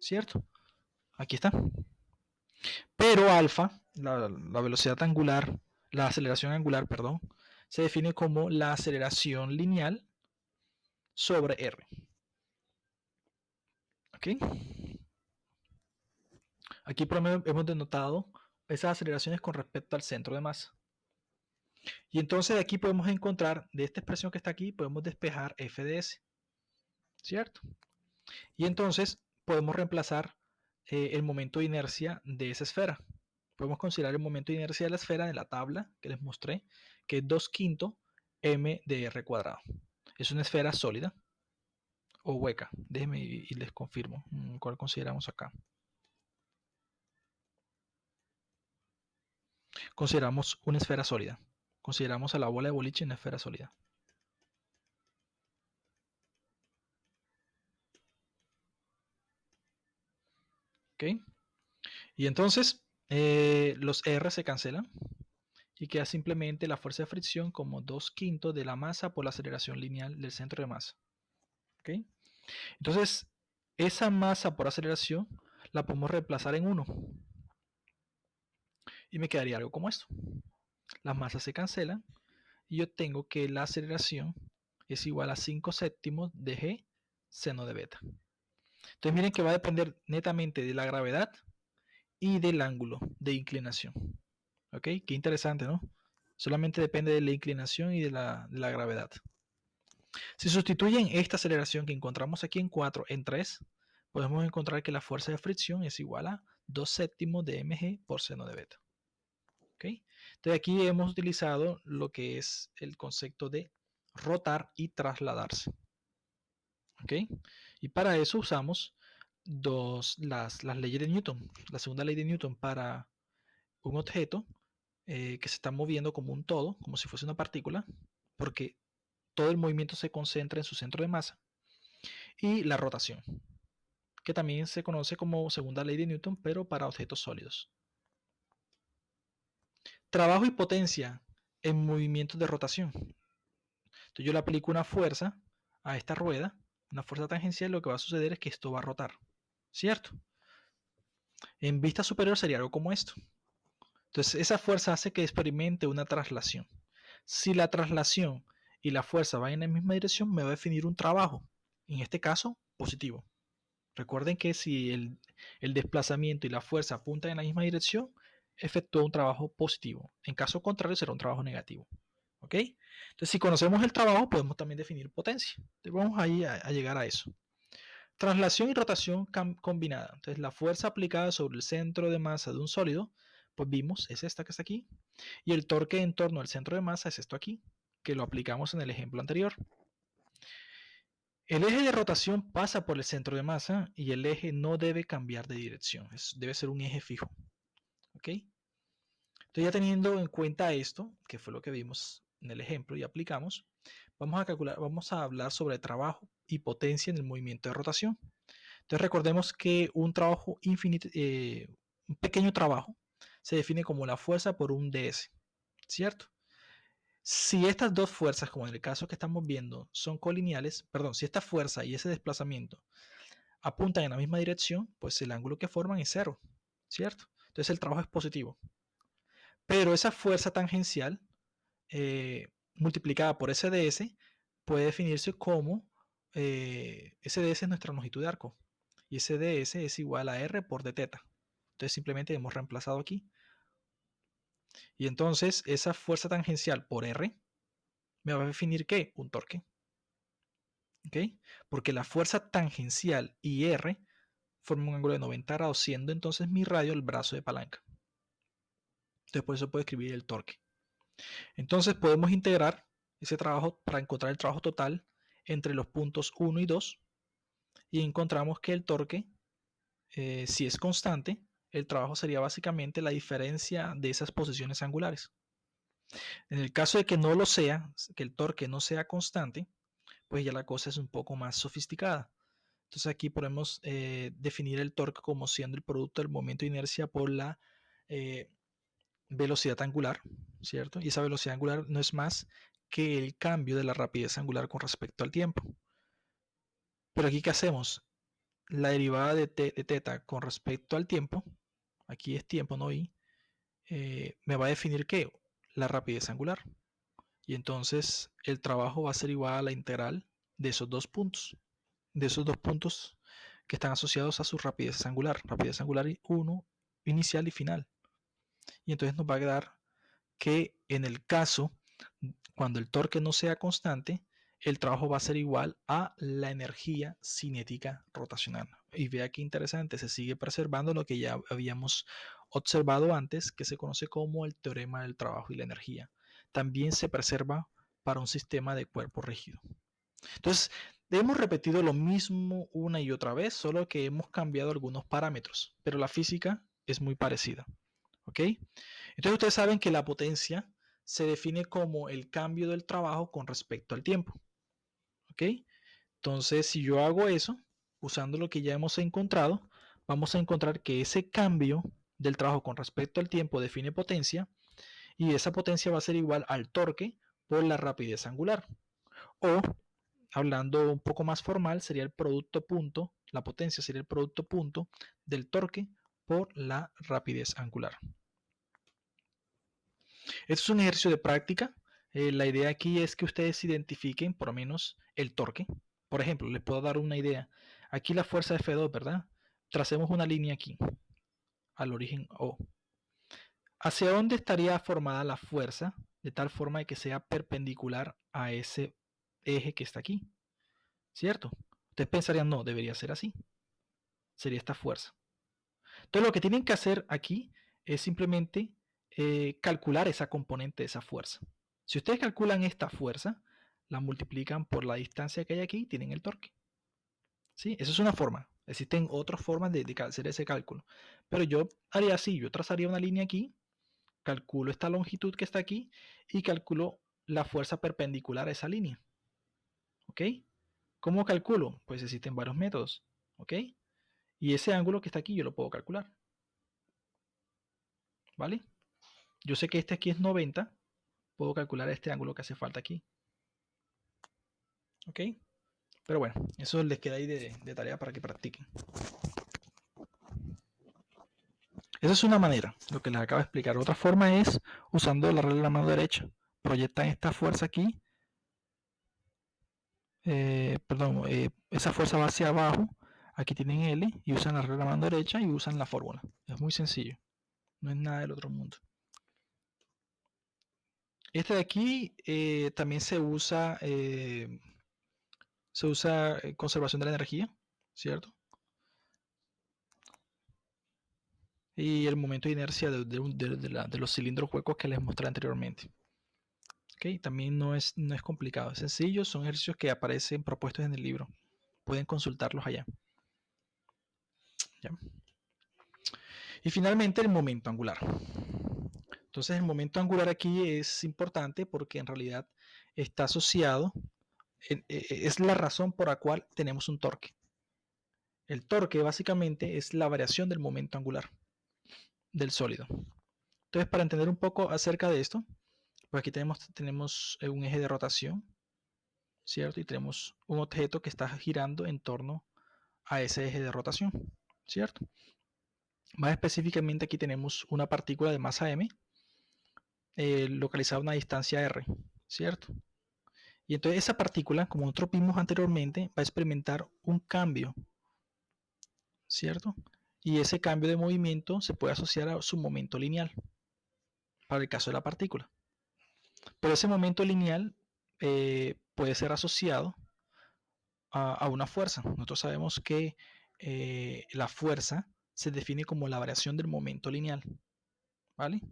¿Cierto? Aquí está. Pero alfa, la velocidad angular, la aceleración angular, perdón, se define como la aceleración lineal sobre R. ¿Ok? Aquí hemos denotado esas aceleraciones con respecto al centro de masa. Y entonces de aquí podemos encontrar, de esta expresión que está aquí, podemos despejar F de S. ¿Cierto? Y entonces podemos reemplazar el momento de inercia de esa esfera. Podemos considerar el momento de inercia de la esfera de la tabla que les mostré, que es 2/5 m de r cuadrado. Es una esfera sólida o hueca. Déjenme y les confirmo cuál consideramos acá. Consideramos una esfera sólida. Consideramos a la bola de boliche una esfera sólida. ¿Ok? Y entonces los R se cancelan y queda simplemente la fuerza de fricción como 2/5 de la masa por la aceleración lineal del centro de masa. ¿Ok? Entonces, esa masa por aceleración la podemos reemplazar en 1. Y me quedaría algo como esto. Las masas se cancelan y yo tengo que la aceleración es igual a 5 séptimos de g seno de beta. Entonces miren que va a depender netamente de la gravedad y del ángulo de inclinación. ¿Ok? Qué interesante, ¿no? Solamente depende de la inclinación y de la gravedad. Si sustituyen esta aceleración que encontramos aquí en 4 en 3, podemos encontrar que la fuerza de fricción es igual a 2 séptimos de mg por seno de beta. ¿Okay? Entonces aquí hemos utilizado lo que es el concepto de rotar y trasladarse. ¿Okay? Y para eso usamos las leyes de Newton. La segunda ley de Newton para un objeto que se está moviendo como un todo, como si fuese una partícula, porque todo el movimiento se concentra en su centro de masa. Y la rotación, que también se conoce como segunda ley de Newton, pero para objetos sólidos. Trabajo y potencia en movimientos de rotación. Entonces yo le aplico una fuerza a esta rueda, una fuerza tangencial, lo que va a suceder es que esto va a rotar, ¿cierto? En vista superior sería algo como esto. Entonces esa fuerza hace que experimente una traslación. Si la traslación y la fuerza van en la misma dirección, me va a definir un trabajo, en este caso positivo. Recuerden que si el desplazamiento y la fuerza apuntan en la misma dirección, efectúa un trabajo positivo. En caso contrario, será un trabajo negativo. ¿Ok? Entonces, si conocemos el trabajo, podemos también definir potencia. Entonces, vamos ahí a llegar a eso. Traslación y rotación combinada. Entonces, la fuerza aplicada sobre el centro de masa de un sólido, pues vimos, es esta que está aquí. Y el torque en torno al centro de masa es esto aquí, que lo aplicamos en el ejemplo anterior. El eje de rotación pasa por el centro de masa y el eje no debe cambiar de dirección. Debe ser un eje fijo. ¿Ok? Entonces, ya teniendo en cuenta esto, que fue lo que vimos en el ejemplo y aplicamos, vamos a hablar sobre trabajo y potencia en el movimiento de rotación. Entonces recordemos que un trabajo infinito, un pequeño trabajo se define como la fuerza por un ds, ¿cierto? Si estas dos fuerzas, como en el caso que estamos viendo, son colineales, perdón, si esta fuerza y ese desplazamiento apuntan en la misma dirección, pues el ángulo que forman es cero, ¿cierto? Entonces el trabajo es positivo. Pero esa fuerza tangencial multiplicada por ese ds puede definirse como ese ds es nuestra longitud de arco y ese ds es igual a r por d teta. Entonces simplemente hemos reemplazado aquí. Y entonces esa fuerza tangencial por r me va a definir ¿qué? Un torque. ¿Ok? Porque la fuerza tangencial y r forman un ángulo de 90 grados, siendo entonces mi radio el brazo de palanca. Entonces por eso puedo escribir el torque. Entonces podemos integrar ese trabajo para encontrar el trabajo total entre los puntos 1 y 2 y encontramos que el torque, si es constante, el trabajo sería básicamente la diferencia de esas posiciones angulares. En el caso de que no lo sea, que el torque no sea constante, pues ya la cosa es un poco más sofisticada. Entonces aquí podemos definir el torque como siendo el producto del momento de inercia por la velocidad angular, ¿cierto? Y esa velocidad angular no es más que el cambio de la rapidez angular con respecto al tiempo. Pero aquí, ¿qué hacemos? La derivada de teta con respecto al tiempo, aquí es tiempo, no y, me va a definir ¿qué? La rapidez angular. Y entonces el trabajo va a ser igual a la integral de esos dos puntos que están asociados a su rapidez angular 1 inicial y final. Y entonces nos va a dar que en el caso, cuando el torque no sea constante, el trabajo va a ser igual a la energía cinética rotacional. Y vea qué interesante, se sigue preservando lo que ya habíamos observado antes, que se conoce como el teorema del trabajo y la energía. También se preserva para un sistema de cuerpo rígido. Entonces, hemos repetido lo mismo una y otra vez, solo que hemos cambiado algunos parámetros, pero la física es muy parecida. ¿Ok? Entonces ustedes saben que la potencia se define como el cambio del trabajo con respecto al tiempo. ¿Ok? Entonces, si yo hago eso, usando lo que ya hemos encontrado, vamos a encontrar que ese cambio del trabajo con respecto al tiempo define potencia y esa potencia va a ser igual al torque por la rapidez angular. O, hablando un poco más formal, sería el producto punto, la potencia sería el producto punto del torque por la rapidez angular. Esto es un ejercicio de práctica. La idea aquí es que ustedes identifiquen por lo menos el torque. Por ejemplo, les puedo dar una idea. Aquí la fuerza F2, ¿verdad? Tracemos una línea aquí, al origen O. ¿Hacia dónde estaría formada la fuerza? De tal forma de que sea perpendicular a ese eje que está aquí. ¿Cierto? Ustedes pensarían, no, debería ser así. Sería esta fuerza. Entonces lo que tienen que hacer aquí es simplemente calcular esa componente de esa fuerza. Si ustedes calculan esta fuerza, la multiplican por la distancia que hay aquí y tienen el torque. ¿Sí? Esa es una forma. Existen otras formas de hacer ese cálculo. Pero yo haría así, yo trazaría una línea aquí, calculo esta longitud que está aquí y calculo la fuerza perpendicular a esa línea. ¿Ok? ¿Cómo calculo? Pues existen varios métodos. ¿Ok? Y ese ángulo que está aquí yo lo puedo calcular. ¿Vale? Yo sé que este aquí es 90, puedo calcular este ángulo que hace falta aquí. ¿Ok? Pero bueno, eso les queda ahí de tarea para que practiquen. Esa es una manera, lo que les acabo de explicar. Otra forma es usando la regla de la mano derecha. Proyectan esta fuerza aquí, esa fuerza va hacia abajo, aquí tienen L y usan la regla de la mano derecha y usan la fórmula. Es muy sencillo, no es nada del otro mundo. Este de aquí también se usa conservación de la energía, ¿cierto? Y el momento de inercia de los cilindros huecos que les mostré anteriormente. ¿Okay? También no es complicado, es sencillo, son ejercicios que aparecen propuestos en el libro. Pueden consultarlos allá. ¿Ya? Y finalmente el momento angular. Entonces el momento angular aquí es importante porque en realidad está asociado, es la razón por la cual tenemos un torque. El torque básicamente es la variación del momento angular del sólido. Entonces, para entender un poco acerca de esto, pues aquí tenemos un eje de rotación, ¿cierto? Y tenemos un objeto que está girando en torno a ese eje de rotación, ¿cierto? Más específicamente aquí tenemos una partícula de masa m localizada a una distancia r, ¿cierto? Y entonces esa partícula, como nosotros vimos anteriormente, va a experimentar un cambio, ¿cierto? Y ese cambio de movimiento se puede asociar a su momento lineal, para el caso de la partícula. Pero ese momento lineal puede ser asociado a una fuerza. Nosotros sabemos que la fuerza se define como la variación del momento lineal, ¿vale?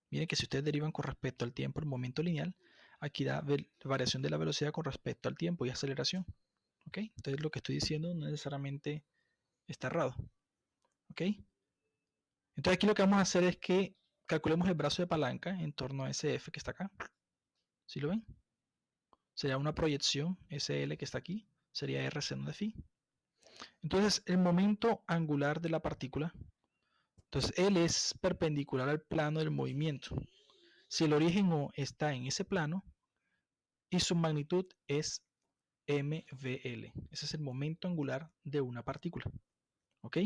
Miren que si ustedes derivan con respecto al tiempo el momento lineal, aquí da variación de la velocidad con respecto al tiempo y aceleración, ¿ok? Entonces lo que estoy diciendo no necesariamente está errado, ¿ok? Entonces aquí lo que vamos a hacer es que calculemos el brazo de palanca en torno a ese F que está acá, ¿sí lo ven? Sería una proyección, SL que está aquí, sería R seno de phi. Entonces, el momento angular de la partícula, entonces L es perpendicular al plano del movimiento. Si el origen O está en ese plano y su magnitud es mvl. Ese es el momento angular de una partícula. ¿Ok?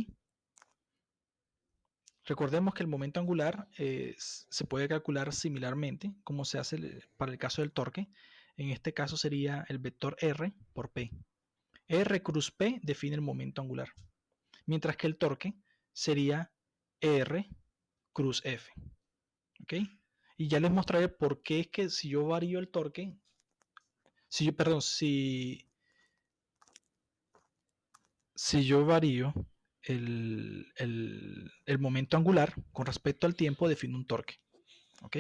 Recordemos que el momento angular se puede calcular similarmente como se hace para el caso del torque. En este caso sería el vector R por P. R cruz P define el momento angular, mientras que el torque sería R cruz F. ¿Ok? Y ya les mostraré por qué es que si yo varío el torque, si yo varío el momento angular con respecto al tiempo, defino un torque. ¿Ok?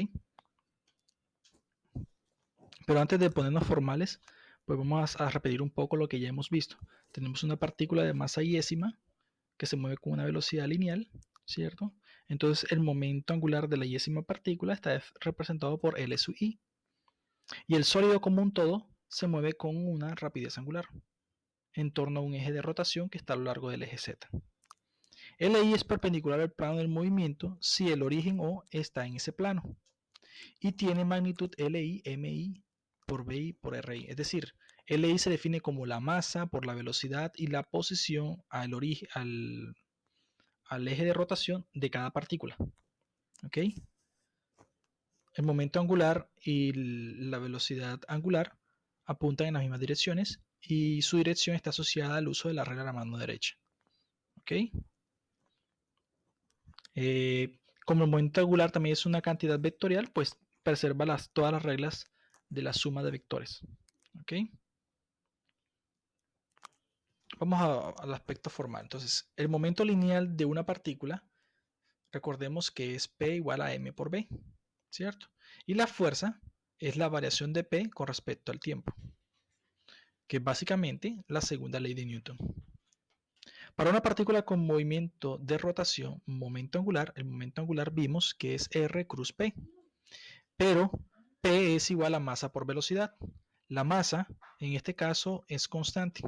Pero antes de ponernos formales, pues vamos a repetir un poco lo que ya hemos visto. Tenemos una partícula de masa iésima que se mueve con una velocidad lineal, ¿cierto? Entonces el momento angular de la iésima partícula está representado por L sub i. Y el sólido como un todo se mueve con una rapidez angular en torno a un eje de rotación que está a lo largo del eje Z. Li es perpendicular al plano del movimiento si el origen O está en ese plano y tiene magnitud Li, Mi por Bi por Ri. Es decir, Li se define como la masa por la velocidad y la posición al eje de rotación de cada partícula. ¿Ok? El momento angular y la velocidad angular apuntan en las mismas direcciones y su dirección está asociada al uso de la regla de la mano derecha. ¿Ok? Como el momento angular también es una cantidad vectorial, pues preserva todas las reglas de la suma de vectores. ¿Ok? Vamos al aspecto formal. Entonces, el momento lineal de una partícula, recordemos que es P igual a M por B, ¿cierto? Y la fuerza es la variación de P con respecto al tiempo, que es básicamente la segunda ley de Newton. Para una partícula con movimiento de rotación, momento angular, el momento angular vimos que es R cruz P, pero P es igual a masa por velocidad. La masa, en este caso, es constante.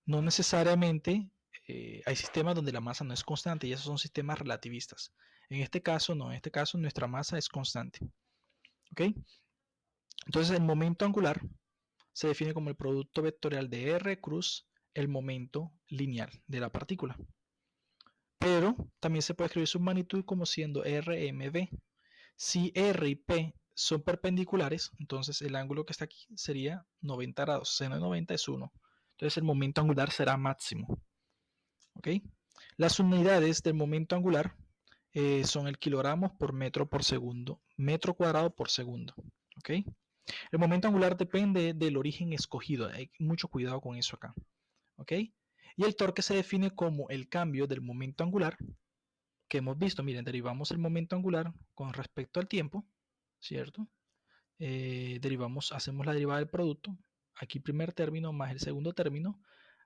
No necesariamente hay sistemas donde la masa no es constante y esos son sistemas relativistas. En este caso, no. En este caso, nuestra masa es constante. ¿Ok? Entonces, el momento angular se define como el producto vectorial de R cruz el momento lineal de la partícula. Pero también se puede escribir su magnitud como siendo RMB. Si R y P son perpendiculares, entonces el ángulo que está aquí sería 90 grados. Seno de 90 es 1. Entonces el momento angular será máximo. ¿Ok? Las unidades del momento angular son el kilogramos por metro por segundo, metro cuadrado por segundo. ¿ok? El momento angular depende del origen escogido. Hay mucho cuidado con eso acá, ¿ok? Y el torque se define como el cambio del momento angular que hemos visto. Miren, derivamos el momento angular con respecto al tiempo, ¿cierto? Hacemos la derivada del producto. Aquí primer término más el segundo término.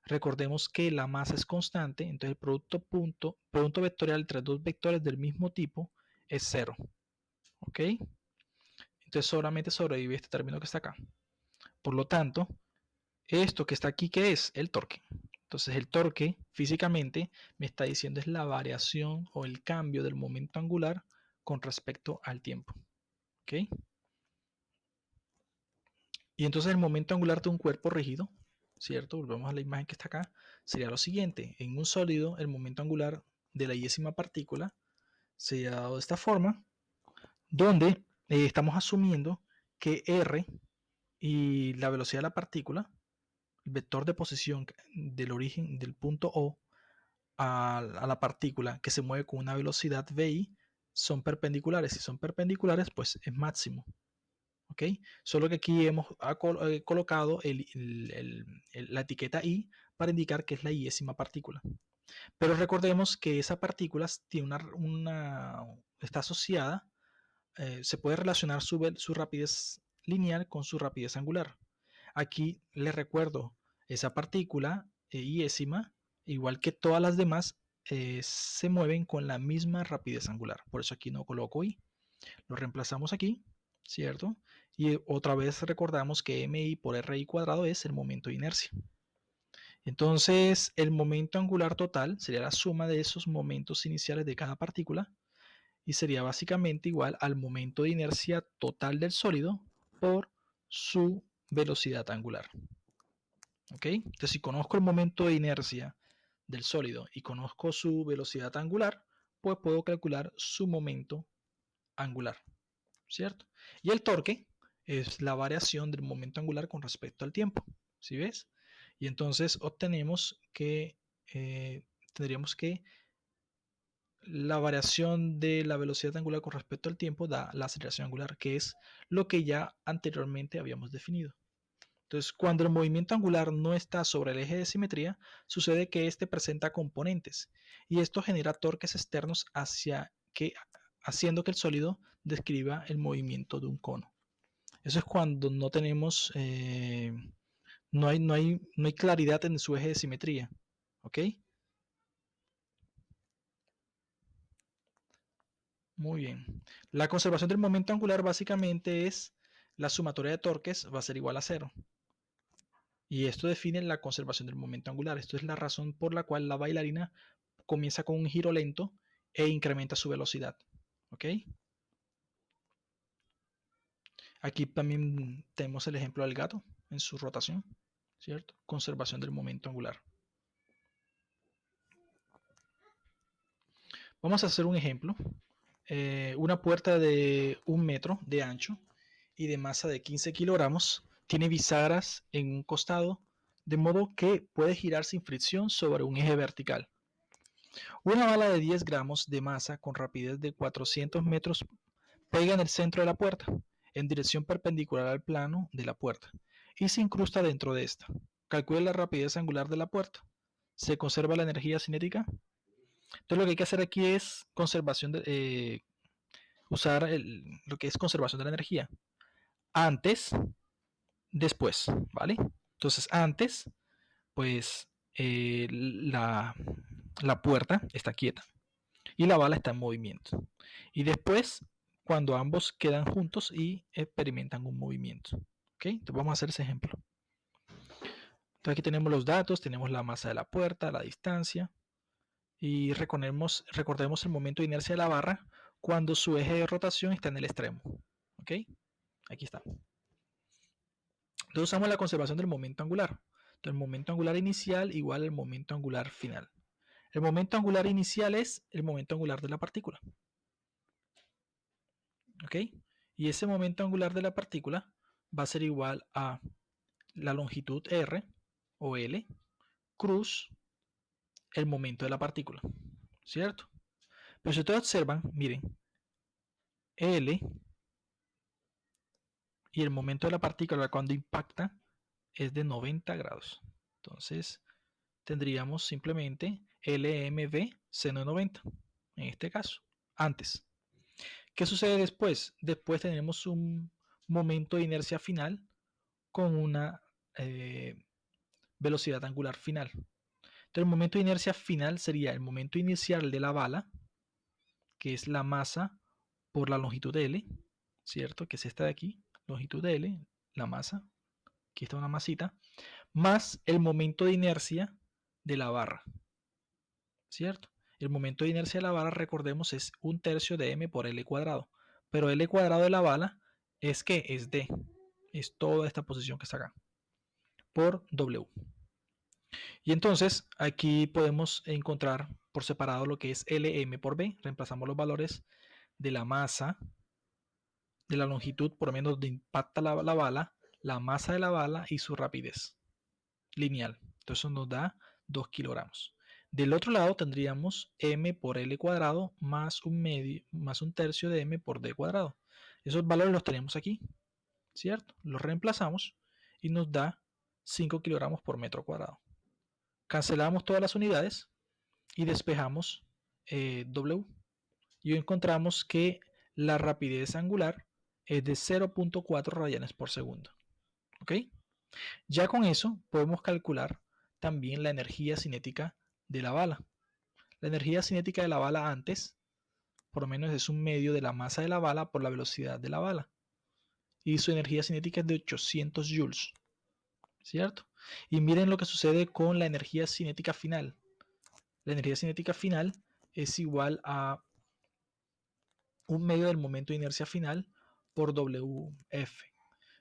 Recordemos que la masa es constante, entonces el producto vectorial entre dos vectores del mismo tipo es cero, ¿ok? Entonces solamente sobrevive este término que está acá. Por lo tanto, esto que está aquí, ¿qué es? El torque. Entonces el torque físicamente me está diciendo es la variación o el cambio del momento angular con respecto al tiempo. ¿Ok? Y entonces el momento angular de un cuerpo rígido, ¿cierto? Volvemos a la imagen que está acá, sería lo siguiente. En un sólido, el momento angular de la i-ésima partícula sería dado de esta forma, donde estamos asumiendo que r y la velocidad de la partícula, el vector de posición del origen del punto O a la partícula que se mueve con una velocidad vi, son perpendiculares. Si son perpendiculares, pues es máximo. ¿Ok? Solo que aquí hemos colocado la etiqueta I para indicar que es la i-ésima partícula. Pero recordemos que esa partícula tiene está asociada, se puede relacionar su rapidez lineal con su rapidez angular. Aquí les recuerdo, esa partícula i-ésima, igual que todas las demás, se mueven con la misma rapidez angular. Por eso aquí no coloco i. Lo reemplazamos aquí, ¿cierto? Y otra vez recordamos que mi por ri cuadrado es el momento de inercia. Entonces, el momento angular total sería la suma de esos momentos iniciales de cada partícula y sería básicamente igual al momento de inercia total del sólido por su velocidad angular. ¿Ok? Entonces, si conozco el momento de inercia del sólido y conozco su velocidad angular, pues puedo calcular su momento angular, ¿cierto? Y el torque es la variación del momento angular con respecto al tiempo, ¿sí ves? Y entonces obtenemos que tendríamos que la variación de la velocidad angular con respecto al tiempo da la aceleración angular, que es lo que ya anteriormente habíamos definido. Entonces, cuando el movimiento angular no está sobre el eje de simetría, sucede que este presenta componentes y esto genera torques externos haciendo que el sólido describa el movimiento de un cono. Eso es cuando no tenemos, no hay claridad en su eje de simetría. ¿Ok? Muy bien. La conservación del momento angular básicamente es la sumatoria de torques va a ser igual a cero. Y esto define la conservación del momento angular. Esto es la razón por la cual la bailarina comienza con un giro lento e incrementa su velocidad. ¿Ok? Aquí también tenemos el ejemplo del gato en su rotación, ¿cierto? Conservación del momento angular. Vamos a hacer un ejemplo. Una puerta de 1 metro de ancho y de masa de 15 kilogramos tiene bisagras en un costado, de modo que puede girar sin fricción sobre un eje vertical. Una bala de 10 gramos de masa con rapidez de 400 metros pega en el centro de la puerta, en dirección perpendicular al plano de la puerta, y se incrusta dentro de esta. Calcule la rapidez angular de la puerta. ¿Se conserva la energía cinética? Entonces lo que hay que hacer aquí es usar lo que es conservación de la energía. Antes, después, ¿vale? Entonces antes, pues la puerta está quieta y la bala está en movimiento. Y después, cuando ambos quedan juntos y experimentan un movimiento. ¿Ok? Entonces vamos a hacer ese ejemplo. Entonces aquí tenemos los datos, tenemos la masa de la puerta, la distancia y recordemos el momento de inercia de la barra cuando su eje de rotación está en el extremo. ¿Ok? Aquí está. Entonces usamos la conservación del momento angular. Entonces el momento angular inicial igual al momento angular final. El momento angular inicial es el momento angular de la partícula. ¿Ok? Y ese momento angular de la partícula va a ser igual a la longitud r o L cruz el momento de la partícula. ¿Cierto? Pero si ustedes observan, miren, L y el momento de la partícula cuando impacta es de 90 grados. Entonces tendríamos simplemente LMV seno de 90, en este caso, antes. ¿Qué sucede después? Después tenemos un momento de inercia final con una velocidad angular final. Entonces el momento de inercia final sería el momento inicial de la bala, que es la masa por la longitud de L, ¿cierto? Que es esta de aquí, longitud de L, la masa, aquí está una masita, más el momento de inercia de la barra, ¿cierto? El momento de inercia de la barra, recordemos, es 1/3 de m por L cuadrado, pero L cuadrado de la bala es que es D, es toda esta posición que está acá, por W. Y entonces aquí podemos encontrar por separado lo que es Lm por B, reemplazamos los valores de la masa, de la longitud por menos donde impacta la bala, la masa de la bala y su rapidez lineal. Entonces eso nos da 2 kilogramos. Del otro lado tendríamos m por L cuadrado más un medio, más 1/3 de m por D cuadrado. Esos valores los tenemos aquí, ¿cierto? Los reemplazamos y nos da 5 kilogramos por metro cuadrado. Cancelamos todas las unidades y despejamos W. Y encontramos que la rapidez angular es de 0.4 radianes por segundo. ¿Ok? Ya con eso podemos calcular también la energía cinética de la bala. La energía cinética de la bala antes, por lo menos es un medio de la masa de la bala por la velocidad de la bala. Y su energía cinética es de 800 joules, ¿cierto? Y miren lo que sucede con la energía cinética final. La energía cinética final es igual a un medio del momento de inercia final por WF.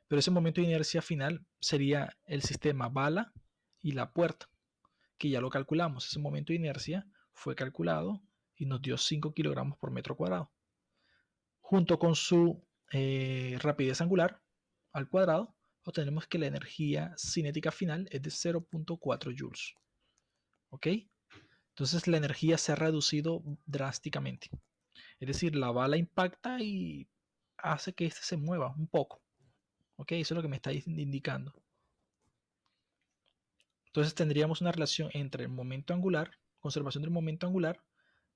Pero ese momento de inercia final sería el sistema bala y la puerta, que ya lo calculamos. Ese momento de inercia fue calculado y nos dio 5 kilogramos por metro cuadrado. Junto con su rapidez angular al cuadrado, obtenemos que la energía cinética final es de 0.4 joules. ¿Ok? Entonces la energía se ha reducido drásticamente. Es decir, la bala impacta y hace que este se mueva un poco. ¿Ok? Eso es lo que me está indicando. Entonces tendríamos una relación entre el momento angular, conservación del momento angular,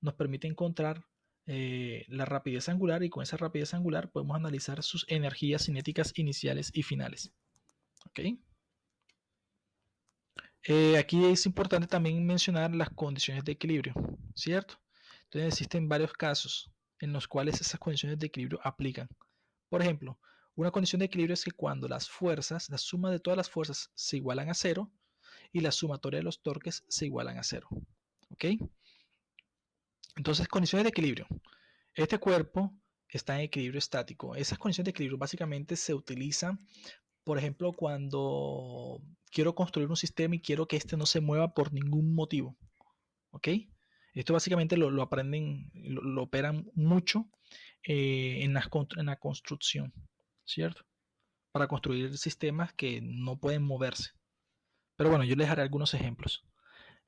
nos permite encontrar la rapidez angular y con esa rapidez angular podemos analizar sus energías cinéticas iniciales y finales. ¿Ok? Aquí es importante también mencionar las condiciones de equilibrio, ¿cierto? Entonces existen varios casos en los cuales esas condiciones de equilibrio aplican. Por ejemplo, una condición de equilibrio es que cuando las fuerzas, la suma de todas las fuerzas se igualan a cero y la sumatoria de los torques se igualan a cero. ¿Ok? Entonces, condiciones de equilibrio. Este cuerpo está en equilibrio estático. Esas condiciones de equilibrio básicamente se utilizan, por ejemplo, cuando quiero construir un sistema y quiero que este no se mueva por ningún motivo. ¿Ok? Esto básicamente lo aprenden, lo operan mucho en la construcción, ¿cierto? Para construir sistemas que no pueden moverse. Pero bueno, yo les daré algunos ejemplos.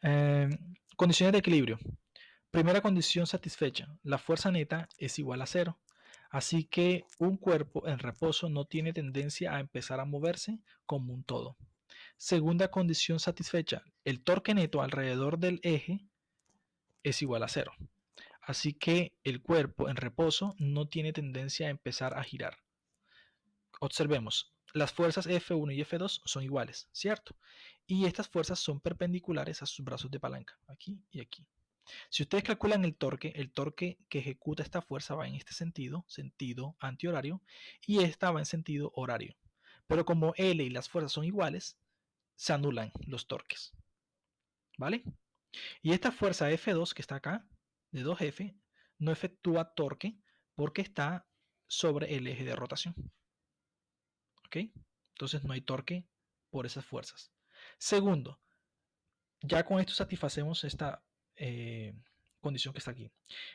Eh, Condiciones de equilibrio. Primera condición satisfecha. La fuerza neta es igual a cero. Así que un cuerpo en reposo no tiene tendencia a empezar a moverse como un todo. Segunda condición satisfecha. El torque neto alrededor del eje es igual a cero. Así que el cuerpo en reposo no tiene tendencia a empezar a girar. Observemos, las fuerzas F1 y F2 son iguales, ¿cierto? Y estas fuerzas son perpendiculares a sus brazos de palanca, aquí y aquí. Si ustedes calculan el torque que ejecuta esta fuerza va en este sentido, sentido antihorario, y esta va en sentido horario. Pero como L y las fuerzas son iguales, se anulan los torques. ¿Vale? Y esta fuerza F2 que está acá, de 2F, no efectúa torque porque está sobre el eje de rotación. ¿Ok? Entonces no hay torque por esas fuerzas. Segundo, ya con esto satisfacemos esta condición que está aquí.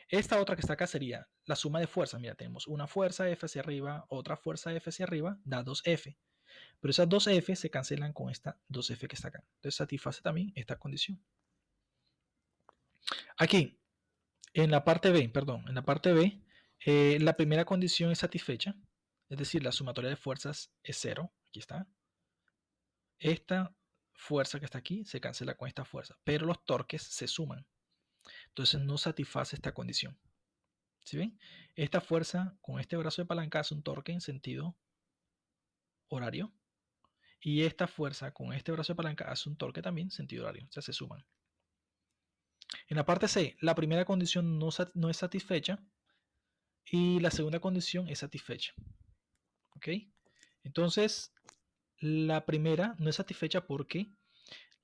Esta otra que está acá sería la suma de fuerzas. Mira, tenemos una fuerza F hacia arriba, otra fuerza F hacia arriba, da 2F. Pero esas 2F se cancelan con esta 2F que está acá. Entonces satisface también esta condición. Aquí, en la parte B, la primera condición es satisfecha. Es decir, la sumatoria de fuerzas es 0. Aquí está. Esta fuerza que está aquí se cancela con esta fuerza, pero los torques se suman. Entonces no satisface esta condición. ¿Sí ven? Esta fuerza con este brazo de palanca hace un torque en sentido horario. Y esta fuerza con este brazo de palanca hace un torque también en sentido horario. O sea, se suman. En la parte C, la primera condición no es satisfecha y la segunda condición es satisfecha. ¿Ok? Entonces, la primera no es satisfecha porque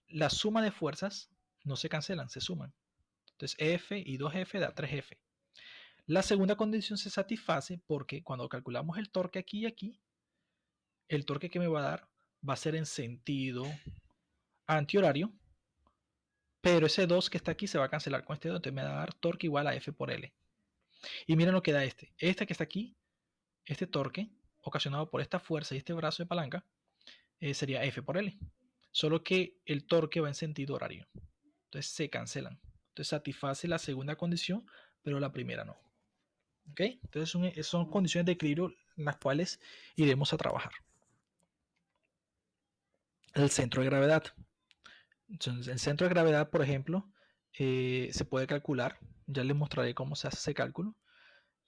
la suma de fuerzas no se cancelan, se suman. Entonces, F y 2F da 3F. La segunda condición se satisface porque cuando calculamos el torque aquí y aquí, el torque que me va a dar va a ser en sentido antihorario, pero ese 2 que está aquí se va a cancelar con este 2, entonces me va a dar torque igual a F por L. Y miren lo que da este. Este que está aquí, este torque, ocasionado por esta fuerza y este brazo de palanca, sería F por L. Solo que el torque va en sentido horario. Entonces se cancelan. Entonces satisface la segunda condición, pero la primera no. ¿Ok? Entonces son condiciones de equilibrio las cuales iremos a trabajar. El centro de gravedad. Entonces, el centro de gravedad, por ejemplo, se puede calcular. Ya les mostraré cómo se hace ese cálculo.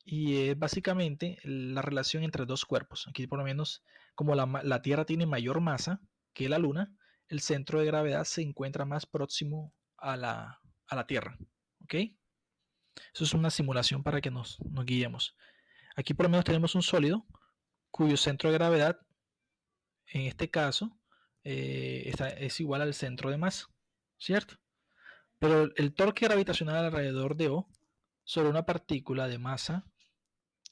Y es básicamente la relación entre dos cuerpos. Aquí por lo menos, como la Tierra tiene mayor masa que la Luna, el centro de gravedad se encuentra más próximo a la Tierra. ¿Ok? Eso es una simulación para que nos guiemos. Aquí por lo menos tenemos un sólido cuyo centro de gravedad, en este caso, es igual al centro de masa, ¿cierto? Pero el torque gravitacional alrededor de O sobre una partícula de masa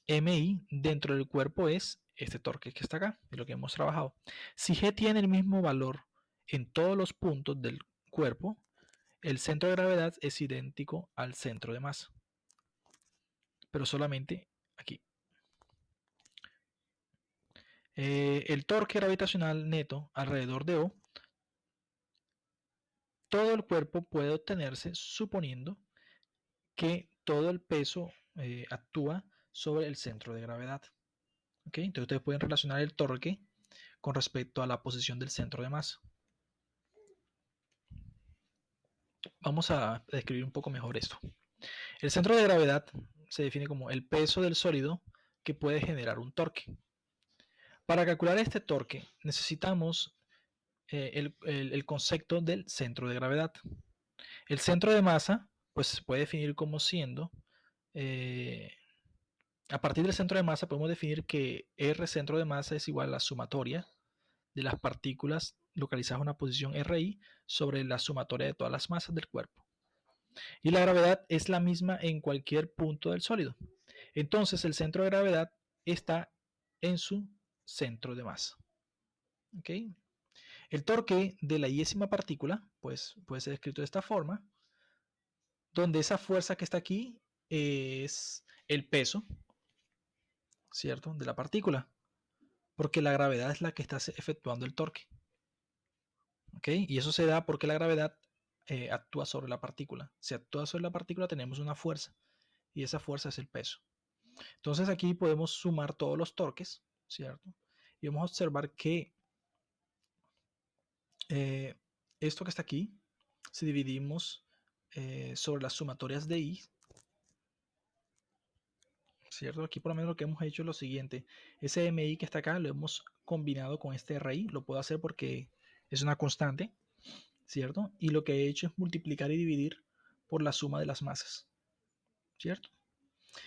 MI dentro del cuerpo es este torque que está acá, de lo que hemos trabajado. Si G tiene el mismo valor en todos los puntos del cuerpo, el centro de gravedad es idéntico al centro de masa, pero solamente aquí. El torque gravitacional neto alrededor de O, todo el cuerpo puede obtenerse suponiendo que todo el peso actúa sobre el centro de gravedad. ¿Okay? Entonces ustedes pueden relacionar el torque con respecto a la posición del centro de masa. Vamos a describir un poco mejor esto. El centro de gravedad se define como el peso del sólido que puede generar un torque. Para calcular este torque necesitamos el concepto del centro de gravedad. El centro de masa pues se puede definir como siendo, a partir del centro de masa podemos definir que R centro de masa es igual a la sumatoria de las partículas localizadas en una posición RI sobre la sumatoria de todas las masas del cuerpo. Y la gravedad es la misma en cualquier punto del sólido. Entonces el centro de gravedad está en su centro de masa. ¿Okay? El torque de la iésima partícula pues, puede ser escrito de esta forma, donde esa fuerza que está aquí es el peso, ¿cierto?, de la partícula, porque la gravedad es la que está efectuando el torque. ¿Okay? Y eso se da porque la gravedad actúa sobre la partícula. Si actúa sobre la partícula tenemos una fuerza y esa fuerza es el peso. Entonces aquí podemos sumar todos los torques, ¿cierto? Y vamos a observar que esto que está aquí, si dividimos sobre las sumatorias de I, ¿cierto? Aquí por lo menos lo que hemos hecho es lo siguiente. Ese MI que está acá lo hemos combinado con este RI. Lo puedo hacer porque es una constante, ¿cierto? Y lo que he hecho es multiplicar y dividir por la suma de las masas, ¿cierto?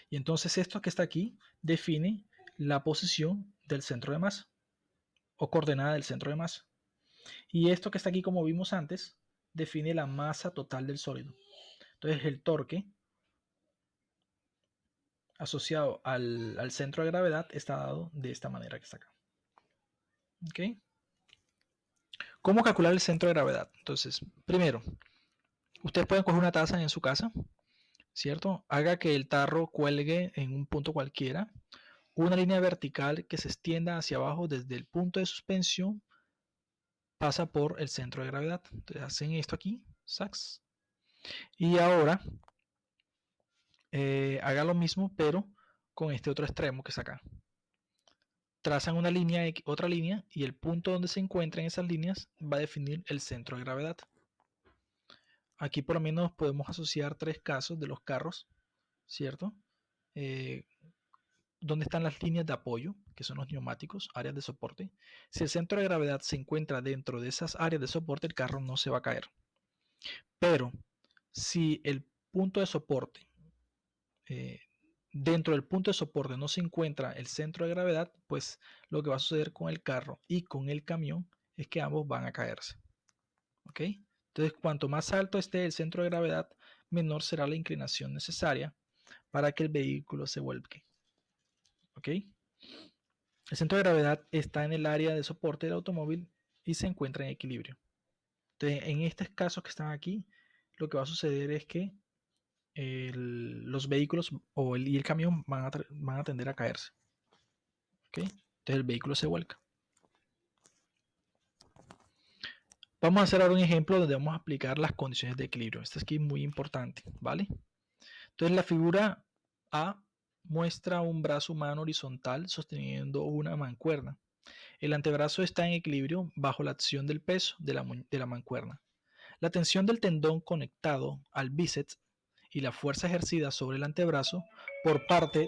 Y entonces esto que está aquí define la posición del centro de masa o coordenada del centro de masa. Y esto que está aquí, como vimos antes, define la masa total del sólido. Entonces el torque asociado al centro de gravedad está dado de esta manera que está acá. ¿Okay? ¿Cómo calcular el centro de gravedad? Entonces, primero, ustedes pueden coger una taza en su casa, ¿cierto? Haga que el tarro cuelgue en un punto cualquiera, una línea vertical que se extienda hacia abajo desde el punto de suspensión pasa por el centro de gravedad. Entonces hacen esto aquí, sax. Y ahora haga lo mismo, pero con este otro extremo que es acá. trazan una línea, otra línea, y el punto donde se encuentran esas líneas va a definir el centro de gravedad. Aquí por lo menos podemos asociar tres casos de los carros, ¿cierto? Donde están las líneas de apoyo, que son los neumáticos, áreas de soporte. Si el centro de gravedad se encuentra dentro de esas áreas de soporte, el carro no se va a caer. Pero si el punto de soporte, dentro del punto de soporte no se encuentra el centro de gravedad, pues lo que va a suceder con el carro y con el camión es que ambos van a caerse. ¿Ok? Entonces, cuanto más alto esté el centro de gravedad, menor será la inclinación necesaria para que el vehículo se vuelque. ¿Ok? El centro de gravedad está en el área de soporte del automóvil y se encuentra en equilibrio. Entonces, en estos casos que están aquí, lo que va a suceder es que los vehículos y el camión van a tender a caerse. ¿Okay? Entonces el vehículo se vuelca. Vamos a hacer ahora un ejemplo donde vamos a aplicar las condiciones de equilibrio. Esto aquí es muy importante, ¿vale? Entonces la figura A muestra un brazo humano horizontal sosteniendo una mancuerna. El antebrazo está en equilibrio bajo la acción del peso de la mancuerna. La tensión del tendón conectado al bíceps y la fuerza ejercida sobre el antebrazo por parte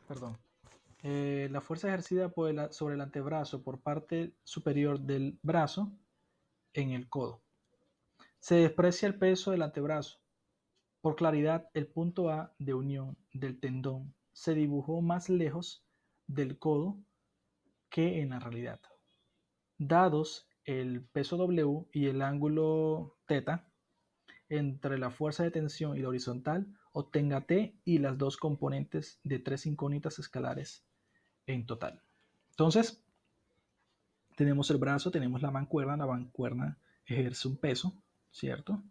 perdón, la fuerza ejercida sobre el antebrazo por parte superior del brazo en el codo. Se desprecia el peso del antebrazo. Por claridad, el punto A de unión del tendón se dibujó más lejos del codo que en la realidad. Dados el peso W y el ángulo θ entre la fuerza de tensión y la horizontal, obtenga T y las dos componentes de tres incógnitas escalares en total. Entonces, tenemos el brazo, tenemos la mancuerna ejerce un peso, ¿cierto?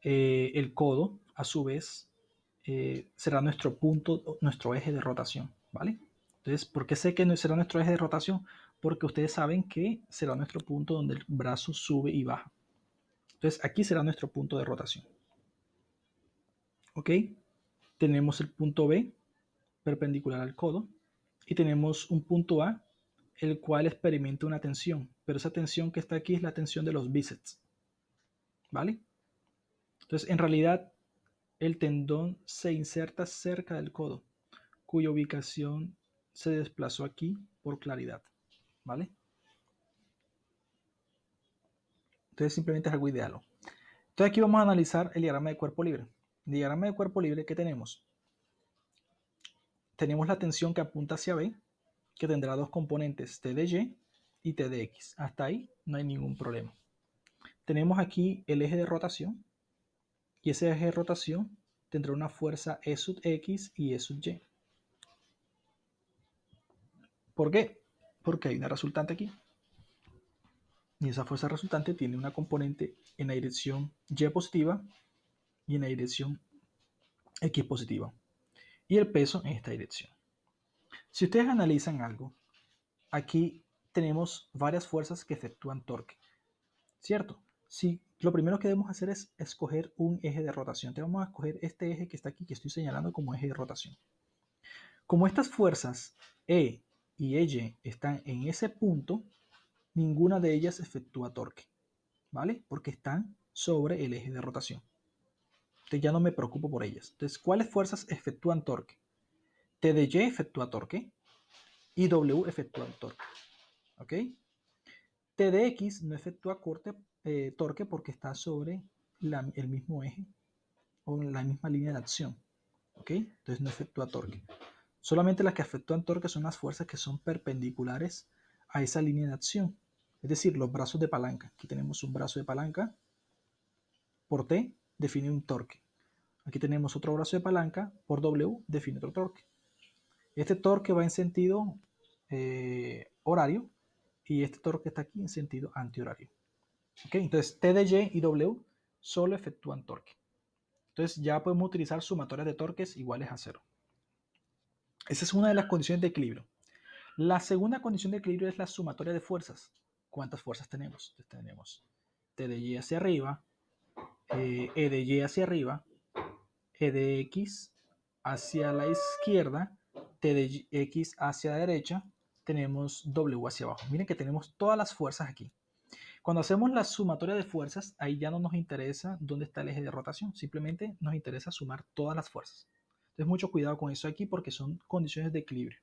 El codo, a su vez, será nuestro punto, nuestro eje de rotación, ¿vale? Entonces, ¿por qué sé que será nuestro eje de rotación? Porque ustedes saben que será nuestro punto donde el brazo sube y baja. Entonces, aquí será nuestro punto de rotación. ¿Ok? Tenemos el punto B, perpendicular al codo, y tenemos un punto A, el cual experimenta una tensión, pero esa tensión que está aquí es la tensión de los bíceps, ¿vale? Entonces, en realidad, el tendón se inserta cerca del codo, cuya ubicación se desplazó aquí por claridad, ¿vale? Entonces, simplemente es algo ideal. Entonces, aquí vamos a analizar el diagrama de cuerpo libre. El diagrama de cuerpo libre, ¿qué tenemos? Tenemos la tensión que apunta hacia B, que tendrá dos componentes, T de Y y T de X. Hasta ahí no hay ningún problema. Tenemos aquí el eje de rotación, y ese eje de rotación tendrá una fuerza E sub X y E sub Y. ¿Por qué? Porque hay una resultante aquí. Y esa fuerza resultante tiene una componente en la dirección Y positiva y en la dirección X positiva. Y el peso en esta dirección. Si ustedes analizan algo, aquí tenemos varias fuerzas que efectúan torque, ¿cierto? Si lo primero que debemos hacer es escoger un eje de rotación. Te vamos a escoger este eje que está aquí, que estoy señalando como eje de rotación. Como estas fuerzas E y EY están en ese punto, ninguna de ellas efectúa torque, ¿vale? Porque están sobre el eje de rotación. Entonces ya no me preocupo por ellas. Entonces, ¿cuáles fuerzas efectúan torque? T de Y efectúa torque y W efectúa torque. ¿Ok? T de X no efectúa torque porque está sobre el mismo eje o en la misma línea de acción. ¿Ok? Entonces no efectúa torque. Solamente las que efectúan torque son las fuerzas que son perpendiculares a esa línea de acción. Es decir, los brazos de palanca. Aquí tenemos un brazo de palanca por T define un torque. Aquí tenemos otro brazo de palanca por W define otro torque. Este torque va en sentido horario y este torque está aquí en sentido antihorario. ¿Okay? Entonces T de Y y W solo efectúan torque. Entonces ya podemos utilizar sumatorias de torques iguales a cero. Esa es una de las condiciones de equilibrio. La segunda condición de equilibrio es la sumatoria de fuerzas. cuántas fuerzas tenemos. Entonces tenemos T de Y hacia arriba, E de Y hacia arriba, E de X hacia la izquierda, T de X hacia la derecha, tenemos W hacia abajo. Miren que tenemos todas las fuerzas aquí. Cuando hacemos la sumatoria de fuerzas, ahí ya no nos interesa dónde está el eje de rotación, simplemente nos interesa sumar todas las fuerzas. Entonces mucho cuidado con eso aquí porque son condiciones de equilibrio.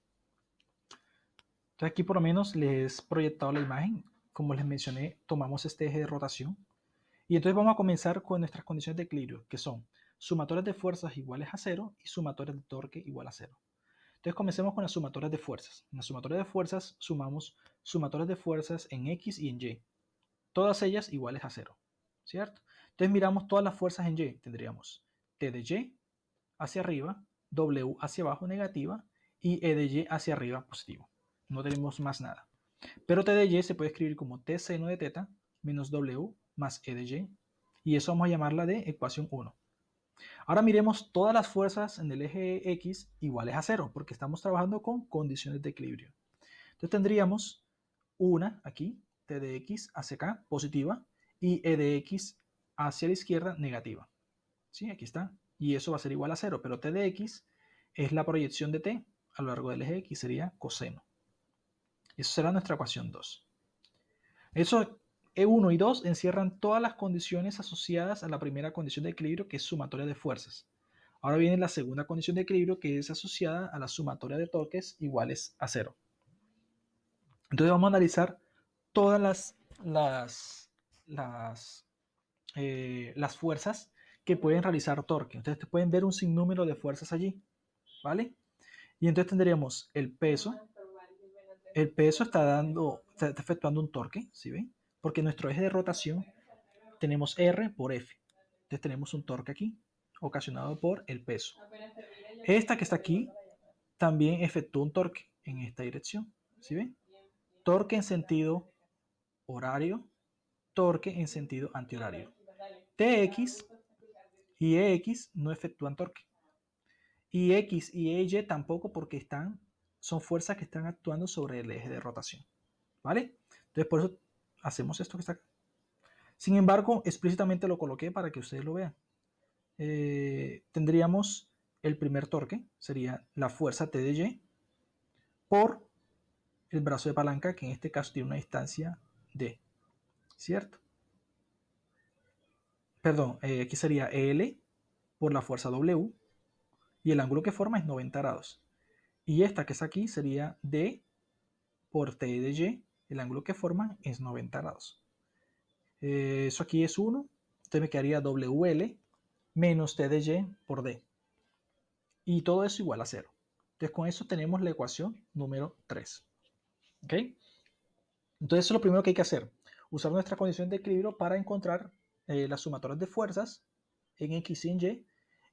Entonces aquí por lo menos les he proyectado la imagen. Como les mencioné, tomamos este eje de rotación. Y entonces vamos a comenzar con nuestras condiciones de equilibrio, que son sumatorias de fuerzas iguales a 0 y sumatorias de torque igual a 0. Entonces comencemos con las sumatorias de fuerzas. En las sumatorias de fuerzas sumamos sumatorias de fuerzas en X y en Y. Todas ellas iguales a 0, ¿cierto? Entonces miramos todas las fuerzas en Y. Tendríamos T de Y hacia arriba, W hacia abajo negativa y E de Y hacia arriba positivo. No tenemos más nada. Pero T de Y se puede escribir como T seno de teta menos W más E de Y. Y eso vamos a llamarla de ecuación 1. Ahora miremos todas las fuerzas en el eje X iguales a 0, porque estamos trabajando con condiciones de equilibrio. Entonces tendríamos una aquí, T de X hacia acá, positiva, y E de X hacia la izquierda, negativa. ¿Sí? Aquí está. Y eso va a ser igual a 0, pero T de X es la proyección de T a lo largo del eje X, sería coseno. Eso será nuestra ecuación 2. Eso E1 y 2 encierran todas las condiciones asociadas a la primera condición de equilibrio, que es sumatoria de fuerzas. Ahora viene la segunda condición de equilibrio, que es asociada a la sumatoria de torques iguales a 0. Entonces vamos a analizar todas las fuerzas que pueden realizar torque. Entonces pueden ver un sinnúmero de fuerzas allí, ¿vale? Y entonces tendríamos el peso. El peso está efectuando un torque, ¿sí ven? Porque nuestro eje de rotación tenemos R por F. Entonces tenemos un torque aquí, ocasionado por el peso. Esta que está aquí también efectúa un torque en esta dirección, ¿sí ven? Torque en sentido horario, torque en sentido antihorario. TX y EX no efectúan torque. Y X y EY tampoco, porque son fuerzas que están actuando sobre el eje de rotación. ¿Vale? Entonces por eso hacemos esto que está acá. Sin embargo, explícitamente lo coloqué para que ustedes lo vean. Tendríamos el primer torque, sería la fuerza T de Y por el brazo de palanca, que en este caso tiene una distancia D, ¿cierto? Perdón, aquí sería L por la fuerza W y el ángulo que forma es 90 grados. Y esta que es aquí sería D por T de Y, el ángulo que forma es 90 grados. Eso aquí es 1, entonces me quedaría WL menos T de Y por D. Y todo eso igual a 0. Entonces con eso tenemos la ecuación número 3. ¿Ok? Entonces eso es lo primero que hay que hacer. Usar nuestra condición de equilibrio para encontrar las sumatorias de fuerzas en X y en Y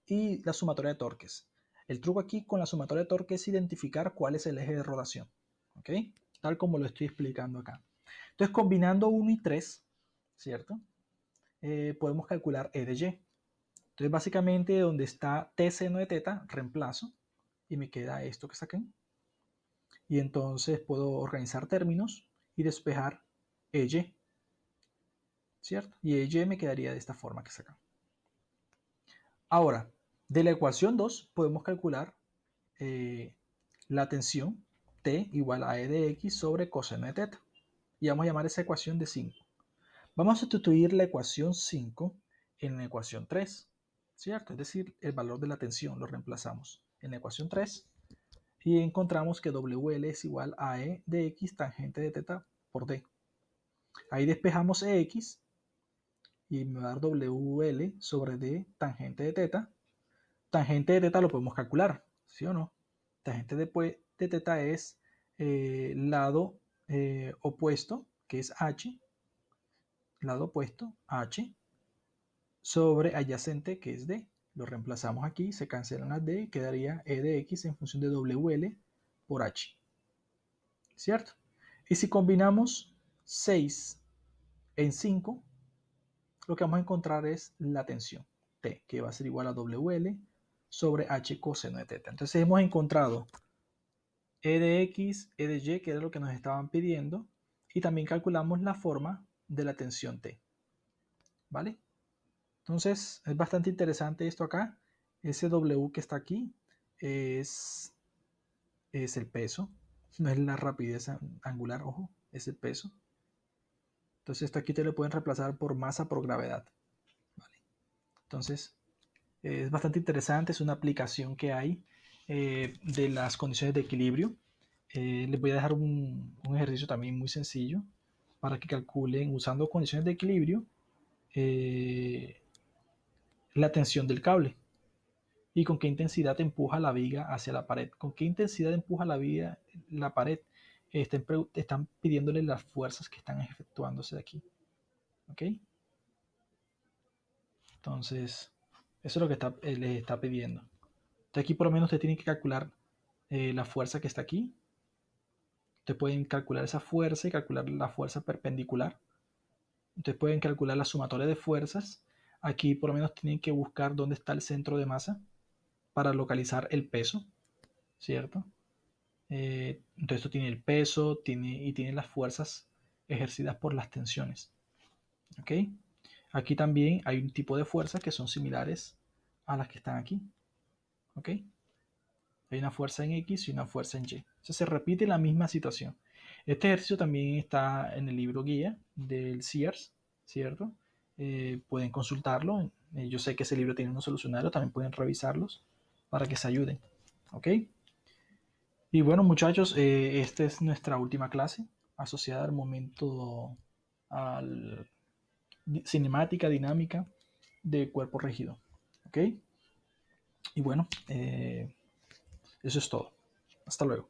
y la sumatoria de torques. El truco aquí con la sumatoria de torques es identificar cuál es el eje de rotación. ¿Ok? Tal como lo estoy explicando acá. Entonces combinando 1 y 3, ¿cierto? Podemos calcular E de Y. Entonces básicamente donde está T seno de teta, reemplazo y me queda esto que está aquí. Y entonces puedo organizar términos y despejar EY, ¿cierto? Y EY me quedaría de esta forma que está acá. Ahora, de la ecuación 2 podemos calcular la tensión T igual a E de X sobre coseno de teta. Y vamos a llamar esa ecuación de 5. Vamos a sustituir la ecuación 5 en la ecuación 3, ¿cierto? Es decir, el valor de la tensión lo reemplazamos en la ecuación 3 y encontramos que WL es igual a E de X tangente de teta por D. Ahí despejamos EX y me va a dar WL sobre D tangente de teta. Tangente de teta lo podemos calcular, ¿sí o no? Tangente de teta es lado opuesto, que es H, lado opuesto, H, sobre adyacente, que es D. Lo reemplazamos aquí, se cancelan las D y quedaría E de X en función de WL por H. ¿Cierto? Y si combinamos 6 en 5, lo que vamos a encontrar es la tensión T, que va a ser igual a WL sobre H coseno de teta. Entonces hemos encontrado E de X, E de Y, que era lo que nos estaban pidiendo, y también calculamos la forma de la tensión T, ¿vale? Entonces es bastante interesante esto acá. Ese W que está aquí es, es el peso, no es la rapidez angular, ojo, es el peso. Entonces esto aquí te lo pueden reemplazar por masa por gravedad, ¿vale? Entonces es bastante interesante, es una aplicación que hay de las condiciones de equilibrio. Les voy a dejar un ejercicio también muy sencillo para que calculen usando condiciones de equilibrio eh, la tensión del cable y con qué intensidad empuja la viga hacia la pared. ¿Con qué intensidad empuja la viga la pared? Están pidiéndole las fuerzas que están efectuándose de aquí. ¿Ok? Entonces, eso es lo que les está pidiendo. Entonces aquí por lo menos usted tiene que calcular la fuerza que está aquí. Ustedes pueden calcular esa fuerza y calcular la fuerza perpendicular. Ustedes pueden calcular la sumatoria de fuerzas. Aquí por lo menos tienen que buscar dónde está el centro de masa para localizar el peso, ¿cierto? Entonces esto tiene el peso y tiene las fuerzas ejercidas por las tensiones. ¿Ok? Aquí también hay un tipo de fuerzas que son similares a las que están aquí. ¿Ok? Hay una fuerza en X y una fuerza en Y. Entonces se repite la misma situación. Este ejercicio también está en el libro guía del Sears, ¿cierto? Pueden consultarlo. Yo sé que ese libro tiene unos solucionarios, también pueden revisarlos para que se ayuden. ¿Ok? Y bueno, muchachos, esta es nuestra última clase asociada al momento, al cinemática dinámica de cuerpo rígido. ¿Ok? Y bueno, eso es todo. Hasta luego.